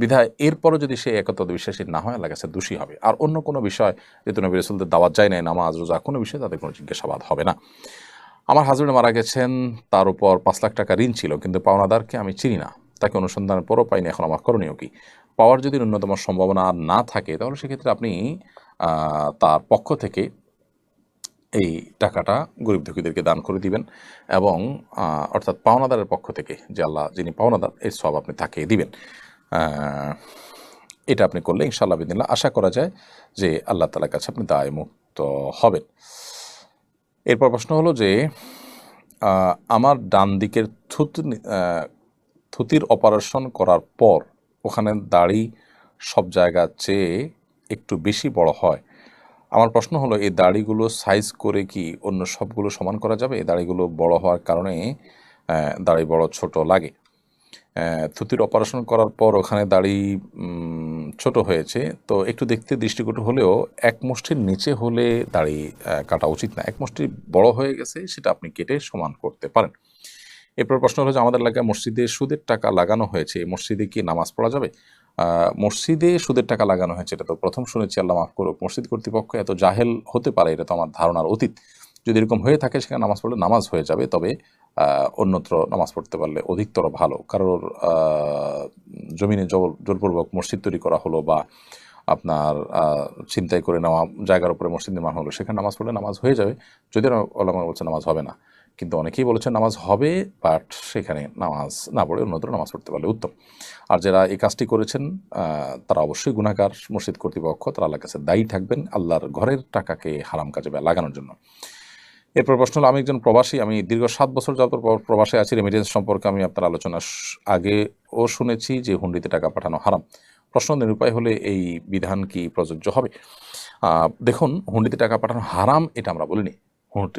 বিধায় এরপরও যদি সে একত্ববাদে বিশ্বাসী না হয়, আল্লাহর কাছে দোষী হবে। আর অন্য কোনো বিষয়, যেহেতু নবী রাসূলদের দাওয়াত যায় নাই, নামাজ রোজা, কোনো বিষয়ে তাদের কোনো জিজ্ঞাসাবাদ হবে না। আমার হাজবেন্ড মারা গেছেন, তার উপর ৫ লাখ টাকা ঋণ ছিল, কিন্তু পাওনাদারকে আমি চিনি না, তাকে অনুসন্ধানের পরও পাইনি, এখন আমার করণীয় কি? পাওয়ার যদি ন্যূনতম সম্ভাবনা আর না থাকে, তাহলে সেক্ষেত্রে আপনি তার পক্ষ থেকে এই টাকাটা গরিব দুঃখীদেরকে দান করে দিবেন, এবং অর্থাৎ পাওনাদারের পক্ষ থেকে, যে আল্লাহ যিনি পাওনাদার, এর সব আপনি তাকে দিবেন। এটা আপনি করলে ইনশাআল্লাহ বিদিনিল্লাহ আশা করা যায় যে আল্লাহ তাআলার কাছে আপনি দায় মুক্ত হবেন। এরপর প্রশ্ন হলো যে আমার ডান দিকের থুতির অপারেশন করার পর ওখানে দাড়ি সব জায়গার চেয়ে একটু বেশি বড় হয়। আমার প্রশ্ন হলো, এই দাড়িগুলো সাইজ করে কি অন্য সবগুলো সমান করা যাবে? এই দাড়িগুলো বড় হওয়ার কারণে দাড়ি বড় ছোট লাগে। থুতির অপারেশন করার পর ওখানে দাড়ি ছোট হয়েছে, তো একটু দেখতে দৃষ্টিকটু হলেও এক মুষ্টির নিচে হলে দাড়ি কাটা উচিত না। এক মুষ্টি বড় হয়ে গেছে, সেটা আপনি কেটে সমান করতে পারেন। এরপর প্রশ্ন হলো যে আমাদের এলাকায় মসজিদে সুদের টাকা লাগানো হয়েছে, মসজিদে কি নামাজ পড়া যাবে? মসজিদে সুদের টাকা লাগানো হয়েছে, এটা তো প্রথম শুনেছি, আল্লাহ মাফ করুক। মসজিদ কর্তৃপক্ষ এত জাহেল হতে পারে, এটা তো আমার ধারণার অতীত। যদি এরকম হয়ে থাকে, সেখানে নামাজ পড়লে নামাজ হয়ে যাবে, তবে অন্যত্র নামাজ পড়তে পারলে অধিকতর ভালো। কারোর জমিনে জোরপূর্বক মসজিদ তৈরি করা হলো, বা আপনার ছিনতাই করে নেওয়া জায়গার উপরে মসজিদ নির্মাণ হলো, সেখানে নামাজ পড়লে নামাজ হয়ে যাবে। যদিও ওলামা বলছে নামাজ হবে না, কিন্তু অনেকেই বলেছেন নামাজ হবে, বাট সেখানে নামাজ না পড়ে অন্যত্র নামাজ পড়তে পারলে উত্তম। আর যারা এই কাজটি করেছেন তারা অবশ্যই গুনাহগার। মসজিদ কর্তৃপক্ষ, তারা আল্লাহর কাছে দায়ী থাকবেন আল্লাহর ঘরের টাকাকে হারাম কাজে লাগানোর জন্য। এরপর প্রশ্ন হলো, আমি একজন প্রবাসী, আমি দীর্ঘ 7 বছর যাবত প্রবাসে আছি। রেমিটেন্স সম্পর্কে আমি আপনার আলোচনা আগেও শুনেছি যে হুন্ডিতে টাকা পাঠানো হারাম। প্রশ্ন, নিরুপায় হলে এই বিধান কি প্রযোজ্য হবে? দেখুন, হুন্ডিতে টাকা পাঠানো হারাম এটা আমরা বলিনি,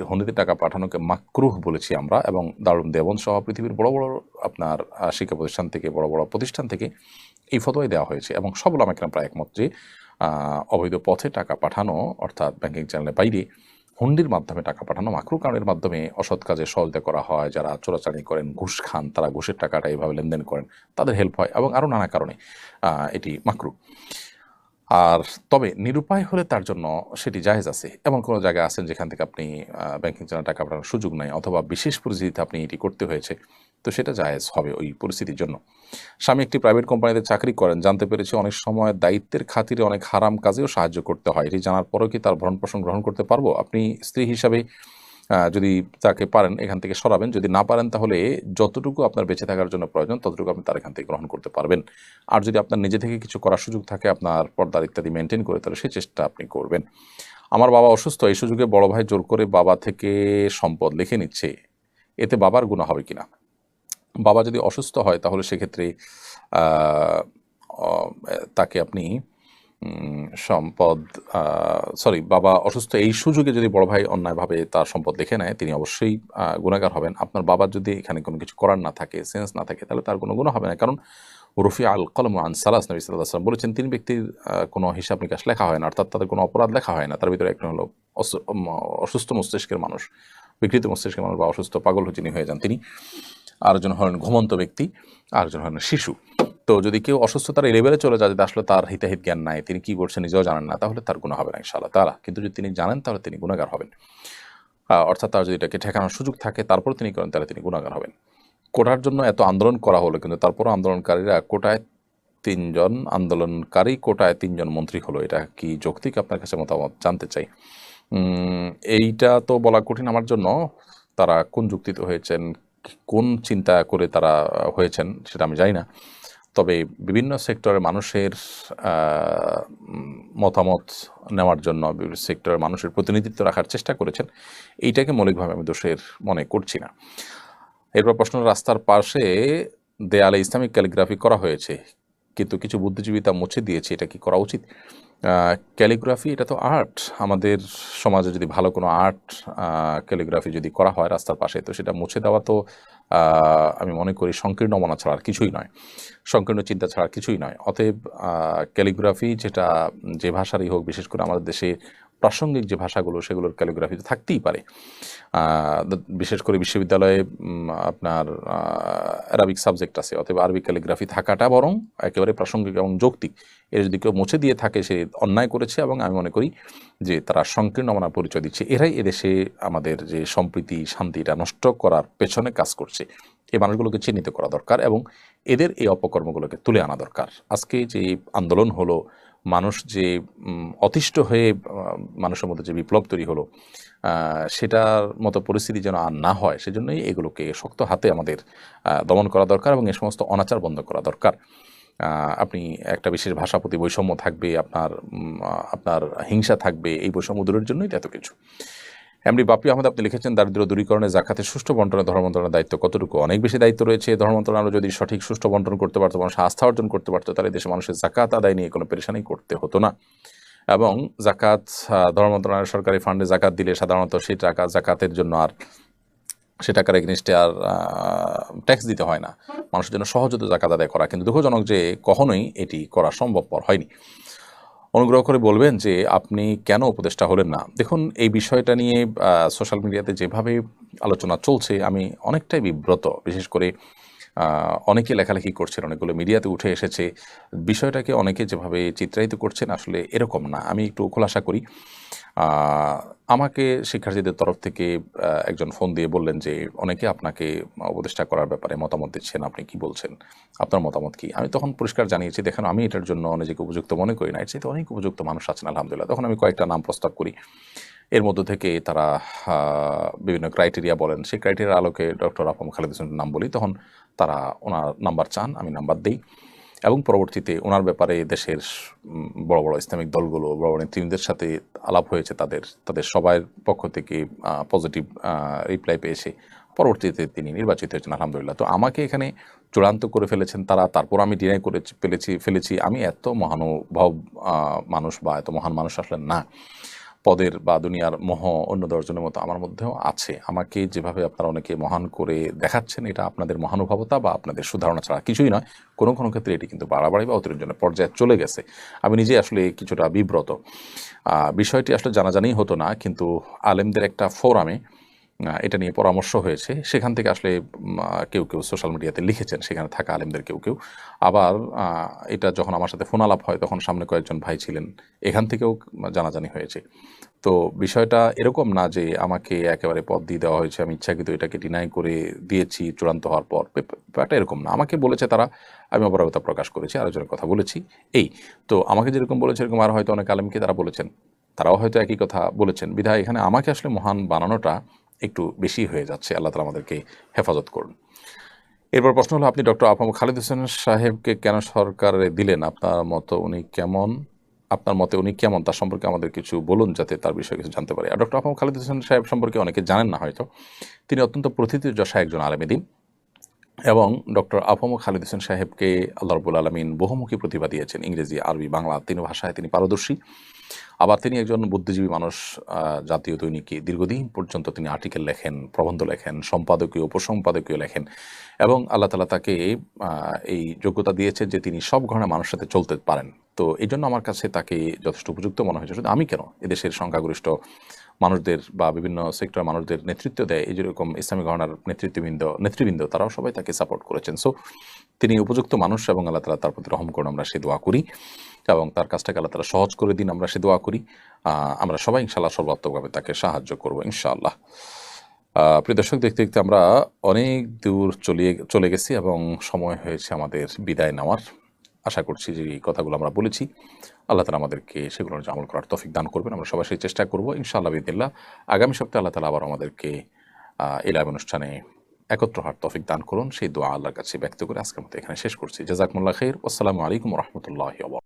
হুন্ডিতে টাকা পাঠানোকে মাকরুহ বলেছি আমরা, এবং দারুল দেওবন্দ সহ পৃথিবীর বড় বড় আপনার শিক্ষা প্রতিষ্ঠান থেকে, বড় বড় প্রতিষ্ঠান থেকে এই ফতোয়াই দেওয়া হয়েছে, এবং সব ওলামা কেরাম প্রায় একমত যে অবৈধ পথে টাকা পাঠানো, অর্থাৎ ব্যাংকিং চ্যানেলের বাইরে হুন্ডির মাধ্যমে টাকা পাঠানো মাকরুহ। কারণ এর মাধ্যমে অসৎ কাজে সহযোগিতা করা হয়, যারা চোরাচালানি করেন, ঘুষ খান, তারা ঘুষের টাকাটা এইভাবে লেনদেন করেন, তাদের হেল্প হয়, এবং আরও নানা কারণে এটি মাকরুহ। আর তবে নিরুপায় হলে তার জন্য সেটি জায়েজ আছে। এমন কোনো জায়গায় আছেন যেখান থেকে আপনি ব্যাংকিং চ্যানেলে টাকা পাঠানোর সুযোগ নাই, অথবা বিশেষ পরিস্থিতিতে আপনি এটি করতে হয়েছে, তো সেটা জায়েজ হবে ওই পরিস্থিতির জন্য। স্বামী একটি প্রাইভেট কোম্পানিতে চাকরি করেন, জানতে পেরেছি অনেক সময় দায়িত্বের খাতিরে অনেক হারাম কাজেও সাহায্য করতে হয়। এটি জানার পরেও কি তার ভরণ-পোষণ গ্রহণ করতে পারবো? আপনি স্ত্রী হিসাবে যদি তাকে পারেন এখান থেকে সরাবেন, যদি না পারেন তাহলে যতটুকু আপনার বেঁচে থাকার জন্য প্রয়োজন ততটুকু আপনি তার এখান থেকে গ্রহণ করতে পারবেন। আর যদি আপনার নিজে থেকে কিছু করার সুযোগ থাকে আপনার পর্দার ইত্যাদি মেনটেন করে, তাহলে সেই চেষ্টা আপনি করবেন। আমার বাবা অসুস্থ, এই সুযোগে বড় ভাই জোর করে বাবা থেকে সম্পদ লিখে নিচ্ছে, এতে বাবার গুনাহ হবে কিনা? বাবা যদি অসুস্থ হয় তাহলে সেক্ষেত্রে আহ, অ- তাকে আপনি সম্পদ বাবা অসুস্থ এই সুযোগে যদি বড় ভাই অন্যায়ভাবে তার সম্পদ লিখে নেয়, তিনি অবশ্যই গুনাহগার হবেন। আপনার বাবার যদি এখানে কোনো কিছু করার না থাকে, সেন্স না থাকে, তাহলে তার কোনো গুনাহ হবে না। কারণ রফি আল কলম আন সালাস, নবী সাল্লাল্লাহু আলাইহি ওয়াসাল্লাম বলেছেন, তিন ব্যক্তির কোনো হিসাব নিকাশ লেখা হয় না, অর্থাৎ তাদের কোনো অপরাধ লেখা হয় না। তার ভিতরে একটা হলো অসুস্থ মস্তিষ্কের মানুষ, বিকৃত মস্তিষ্কের মানুষ বা অসুস্থ পাগল যিনি হয়ে যান তিনি, আরেকজন হলেন ঘুমন্ত ব্যক্তি, আরেকজন হলেন শিশু। তো যদি কেউ অসুস্থতার এই লেভেলে চলে যায়, যদি আসলে তার হিতাহিত জ্ঞান নাই, তিনি কি করছেন নিজেও জানেন না, তাহলে তার গুনাহ হবে না ইনশাআল্লাহ তাআলা। কিন্তু যদি তিনি জানেন তাহলে তিনি গুনাহগার হবেন। অর্থাৎ তার যদি এটাকে ঠেকানোর সুযোগ থাকে তারপর তিনি করেন, তাহলে তিনি গুনাহগার হবেন। কোটার জন্য এত আন্দোলন করা হলো, কিন্তু তারপরও আন্দোলনকারীরা কোটায় তিনজন মন্ত্রী হলো, এটা কি যৌক্তিক? আপনার কাছে মতামত জানতে চাই। এইটা তো বলা কঠিন আমার জন্য, তারা কোন যুক্তিতে হয়েছেন, কোন চিন্তা করে তারা হয়েছেন সেটা আমি জানি না। তবে বিভিন্ন সেক্টরের মানুষের মতামত নেওয়ার জন্য বিভিন্ন সেক্টরের মানুষের প্রতিনিধিত্ব রাখার চেষ্টা করেছেন, এইটাকে মৌলিকভাবে আমি দোষের মনে করছি না। এরপর প্রশ্ন, রাস্তার পাশে দেয়ালে ইসলামিক ক্যালিগ্রাফি করা হয়েছে, কিন্তু কিছু বুদ্ধিজীবী তা মুছে দিয়েছে, এটা কি করা উচিত? ক্যালিগ্রাফি এটা তো আর্ট। আমাদের সমাজে যদি ভালো কোনো আর্ট ক্যালিগ্রাফি যদি করা হয় রাস্তার পাশে, তো সেটা মুছে দেওয়া তো আমি মনে করি সংকীর্ণ মনা ছাড়া আর কিছুই নয়, সংকীর্ণ চিন্তা ছাড়া আর কিছুই নয়। অতএব ক্যালিগ্রাফি যেটা যে ভাষারই হোক, বিশেষ করে আমাদের দেশে প্রাসঙ্গিক যে ভাষাগুলো সেগুলোর ক্যালিগ্রাফি তো থাকতেই পারে। বিশেষ করে বিশ্ববিদ্যালয়ে আপনার অ্যারাবিক সাবজেক্ট আছে, অতএব আরবি ক্যালিগ্রাফি থাকাটা বরং একেবারে প্রাসঙ্গিক এবং যৌক্তিক। এর যদি কেউ মুছে দিয়ে থাকে সে অন্যায় করেছে, এবং আমি মনে করি যে তারা সংকীর্ণ মনা পরিচয় দিচ্ছে। এরাই এদেশে আমাদের যে সম্প্রীতি শান্তি এটা নষ্ট করার পেছনে কাজ করছে। এই মানুষগুলোকে চিহ্নিত করা দরকার এবং এদের এই অপকর্মগুলোকে তুলে আনা দরকার। আজকে যে আন্দোলন হলো, মানুষ যে অতিষ্ঠ হয়ে মানুষের মধ্যে যে বিপ্লব তৈরি হলো, সেটার মতো পরিস্থিতি যেন আর না হয়, সেজন্যই এগুলোকে শক্ত হাতে আমাদের দমন করা দরকার এবং এ সমস্ত অনাচার বন্ধ করা দরকার। আপনি একটা বিশেষ ভাষা প্রতি বৈষম্য থাকবে, আপনার হিংসা থাকবে, এই বৈষম্য দূরের জন্যই তো এত কিছু। এমনি বাপি আহমেদ আপনি লিখেছেন, দারিদ্র দূরীকরণে জাকাতের সুষ্ঠু বন্টনে ধর্ম মন্ত্রণালয়ের দায়িত্ব কতটুকু? অনেক বেশি দায়িত্ব রয়েছে। ধর্ম মন্ত্রণালয় যদি সঠিক সুষ্ঠু বন্টন করতে পারতো, মানুষ আস্থা অর্জন করতে পারতো, তাহলে দেশে মানুষের জাকাত আদায় নিয়ে কোনো পেরেশানি করতে হতো না। এবং জাকাত ধর্ম মন্ত্রণালয়ের সরকারি ফান্ডে জাকাত দিলে সাধারণত সেই টাকা জাকাতের জন্য আর সে টাকার এগেনিস্টে আর ট্যাক্স দিতে হয় না, মানুষের জন্য সহজ হতো জাকাত আদায় করা। কিন্তু দুঃখজনক যে কখনোই এটি করা সম্ভবপর হয়নি। অনুগ্রহ করে বলবেন যে আপনি কেন উপদেষ্টা হলেন না? দেখুন, এই বিষয়টা নিয়ে সোশ্যাল মিডিয়াতে যেভাবে আলোচনা চলছে আমি অনেকটাই বিব্রত। বিশেষ করে অনেকে লেখালেখি করছেন, অনেকগুলো মিডিয়াতে উঠে এসেছে, বিষয়টাকে অনেকে যেভাবে চিত্রায়িত করছেন আসলে এরকম না। আমি একটু খোলাসা করি। আমাকে শিক্ষার্থীদের তরফ থেকে একজন ফোন দিয়ে বললেন যে অনেকে আপনাকে উপদেষ্টা করার ব্যাপারে মতামত দিচ্ছেন, আপনি কি বলছেন, আপনার মতামত কি? আমি তখন পরিষ্কার জানিয়েছি, দেখেন আমি এটার জন্য নিজেকে উপযুক্ত মনে করি না, এর চাইতে অনেক উপযুক্ত মানুষ আছেন আলহামদুলিল্লাহ। তখন আমি কয়েকটা নাম প্রস্তাব করি, এর মধ্য থেকে তারা বিভিন্ন ক্রাইটেরিয়া বলেন, সেই ক্রাইটেরিয়ার আলোকে ডক্টর আফম খালেদ হোসেনের নাম বলি। তখন তারা ওনার নাম্বার চান, আমি নাম্বার দিই এবং পরবর্তীতে ওনার ব্যাপারে দেশের বড় বড় ইসলামিক দলগুলো, বড় বড় নেতৃবৃন্দের সাথে আলাপ হয়েছে, তাদের সবার পক্ষ থেকে পজিটিভ রিপ্লাই পেয়েছে। পরবর্তীতে তিনি নির্বাচিত হয়েছেন আলহামদুলিল্লাহ। তো আমাকে এখানে চূড়ান্ত করে ফেলেছেন তারা, তারপর আমি ডিনাই করে ফেলেছি। আমি এত মহানুভব মানুষ বা এত মহান মানুষ আসলে না। পদের বা দুনিয়ার মোহ অন্য দশজনের মতো আমার মধ্যেও আছে। আমাকে যেভাবে আপনারা অনেকে মহান করে দেখাচ্ছেন, এটা আপনাদের মহানুভবতা বা আপনাদের সুধারণা ছাড়া কিছুই নয়। কোনো কোনো ক্ষেত্রে এটি কিন্তু বাড়াবাড়ি বা অতিরঞ্জনের পর্যায়ে চলে গেছে। আমি নিজে আসলে কিছুটা বিব্রত। বিষয়টি আসলে জানাজানিই হতো না, কিন্তু আলেমদের একটা ফোরামে এটা নিয়ে পরামর্শ হয়েছে। সেখান থেকে আসলে কেউ কেউ সোশ্যাল মিডিয়াতে লিখেছেন, সেখানে থাকা আলেমদের কেউ কেউ। আবার এটা যখন আমার সাথে ফোন আলাপ হয় তখন সামনে কয়েকজন ভাই ছিলেন, এখান থেকেও জানাজানি হয়েছে। তো বিষয়টা এরকম না যে আমাকে একেবারে পদ দিয়ে দেওয়া হয়েছে, আমি ইচ্ছাকৃত এটাকে ডিনাই করে দিয়েছি চূড়ান্ত হওয়ার পর। ব্যাপারটা এরকম না। আমাকে বলেছে তারা, আমি অপারগতা প্রকাশ করেছি, আরেকজনের কথা বলেছি, এই। তো আমাকে যেরকম বলেছে এরকম আর হয়তো অনেক আলেমকে তারা বলেছেন, তারাও হয়তো একই কথা বলেছেন। বিধায় এখানে আমাকে আসলে মহান বানানোটা একটু বেশি হয়ে যাচ্ছে। আল্লাহ তাআলা আমাদেরকে হেফাজত করুন। এরপর প্রশ্ন হলো, আপনি ডক্টর আফম খালিদ হোসেন সাহেবকে কেন সরকারে দিলেন? আপনার মতে উনি কেমন তার সম্পর্কে আমাদের কিছু বলুন, যাতে তার বিষয়ে কিছু জানতে পারি। আর ডক্টর আফম খালিদ হোসেন সাহেব সম্পর্কে অনেকে জানেন না হয়তো। তিনি অত্যন্ত প্রথিতযশা একজন আলেমে দ্বীন, এবং ডক্টর আফম খালিদ হোসেন সাহেবকে আল্লাহ রাব্বুল আলামিন বহুমুখী প্রতিভা দিয়েছেন। ইংরেজি, আরবি, বাংলা ৩ ভাষায় তিনি পারদর্শী। আবার তিনি একজন বুদ্ধিজীবী মানুষ। জাতীয় দৈনিকে দীর্ঘদিন পর্যন্ত তিনি আর্টিকেল লেখেন, প্রবন্ধ লেখেন, সম্পাদকীয়, উপসম্পাদকীয় লেখেন, এবং আল্লাহ তাআলা তাকে এই যোগ্যতা দিয়েছেন যে তিনি সব ধরনের মানুষের সাথে চলতে পারেন। তো এই জন্য আমার কাছে তাকে যথেষ্ট উপযুক্ত মনে হয়েছে। শুধু আমি কেন, এদেশের সংখ্যাগরিষ্ঠ মানুষদের বা বিভিন্ন সেক্টরের মানুষদের নেতৃত্ব দেয় এই যেরকম ইসলামী ঘরানার নেতৃবৃন্দ, তারাও সবাই তাকে সাপোর্ট করেছেন। সো তিনি উপযুক্ত মানুষ, এবং আল্লাহ তাআলা তার প্রতি রহম করুন, আমরা সে দোয়া করি, এবং তার কাজটাকে আল্লাহ তাআলা সহজ করে দিন, আমরা সে দোয়া করি। আমরা সবাই ইনশাআল্লাহ সর্বাত্মকভাবে তাকে সাহায্য করব ইনশাআল্লাহ। প্রিয় দর্শক, দেখতে দেখতে আমরা অনেক দূর চলে গেছি, এবং সময় হয়েছে আমাদের বিদায় নেওয়ার। আশা করছি যে এই কথাগুলো আমরা বলেছি, আল্লাহ তাআলা আমাদেরকে সেগুলোর আমল করার তৌফিক দান করবেন। আমরা সবাই সেই চেষ্টা করব ইনশাআল্লাহ বিদিল্লাহ। আগামী সপ্তাহে আল্লাহ তাআলা আবার আমাদেরকে এই লাইভ অনুষ্ঠানে একত্র হওয়ার তৌফিক দান করুন, সেই দোয়া আল্লাহর কাছে ব্যক্ত করে আজকের মতো এখানে শেষ করছি। জাযাকুমুল্লাহ খাইর। আসসালামু আলাইকুম ওয়া রাহমাতুল্লাহি ওয়া বারাকাতুহু।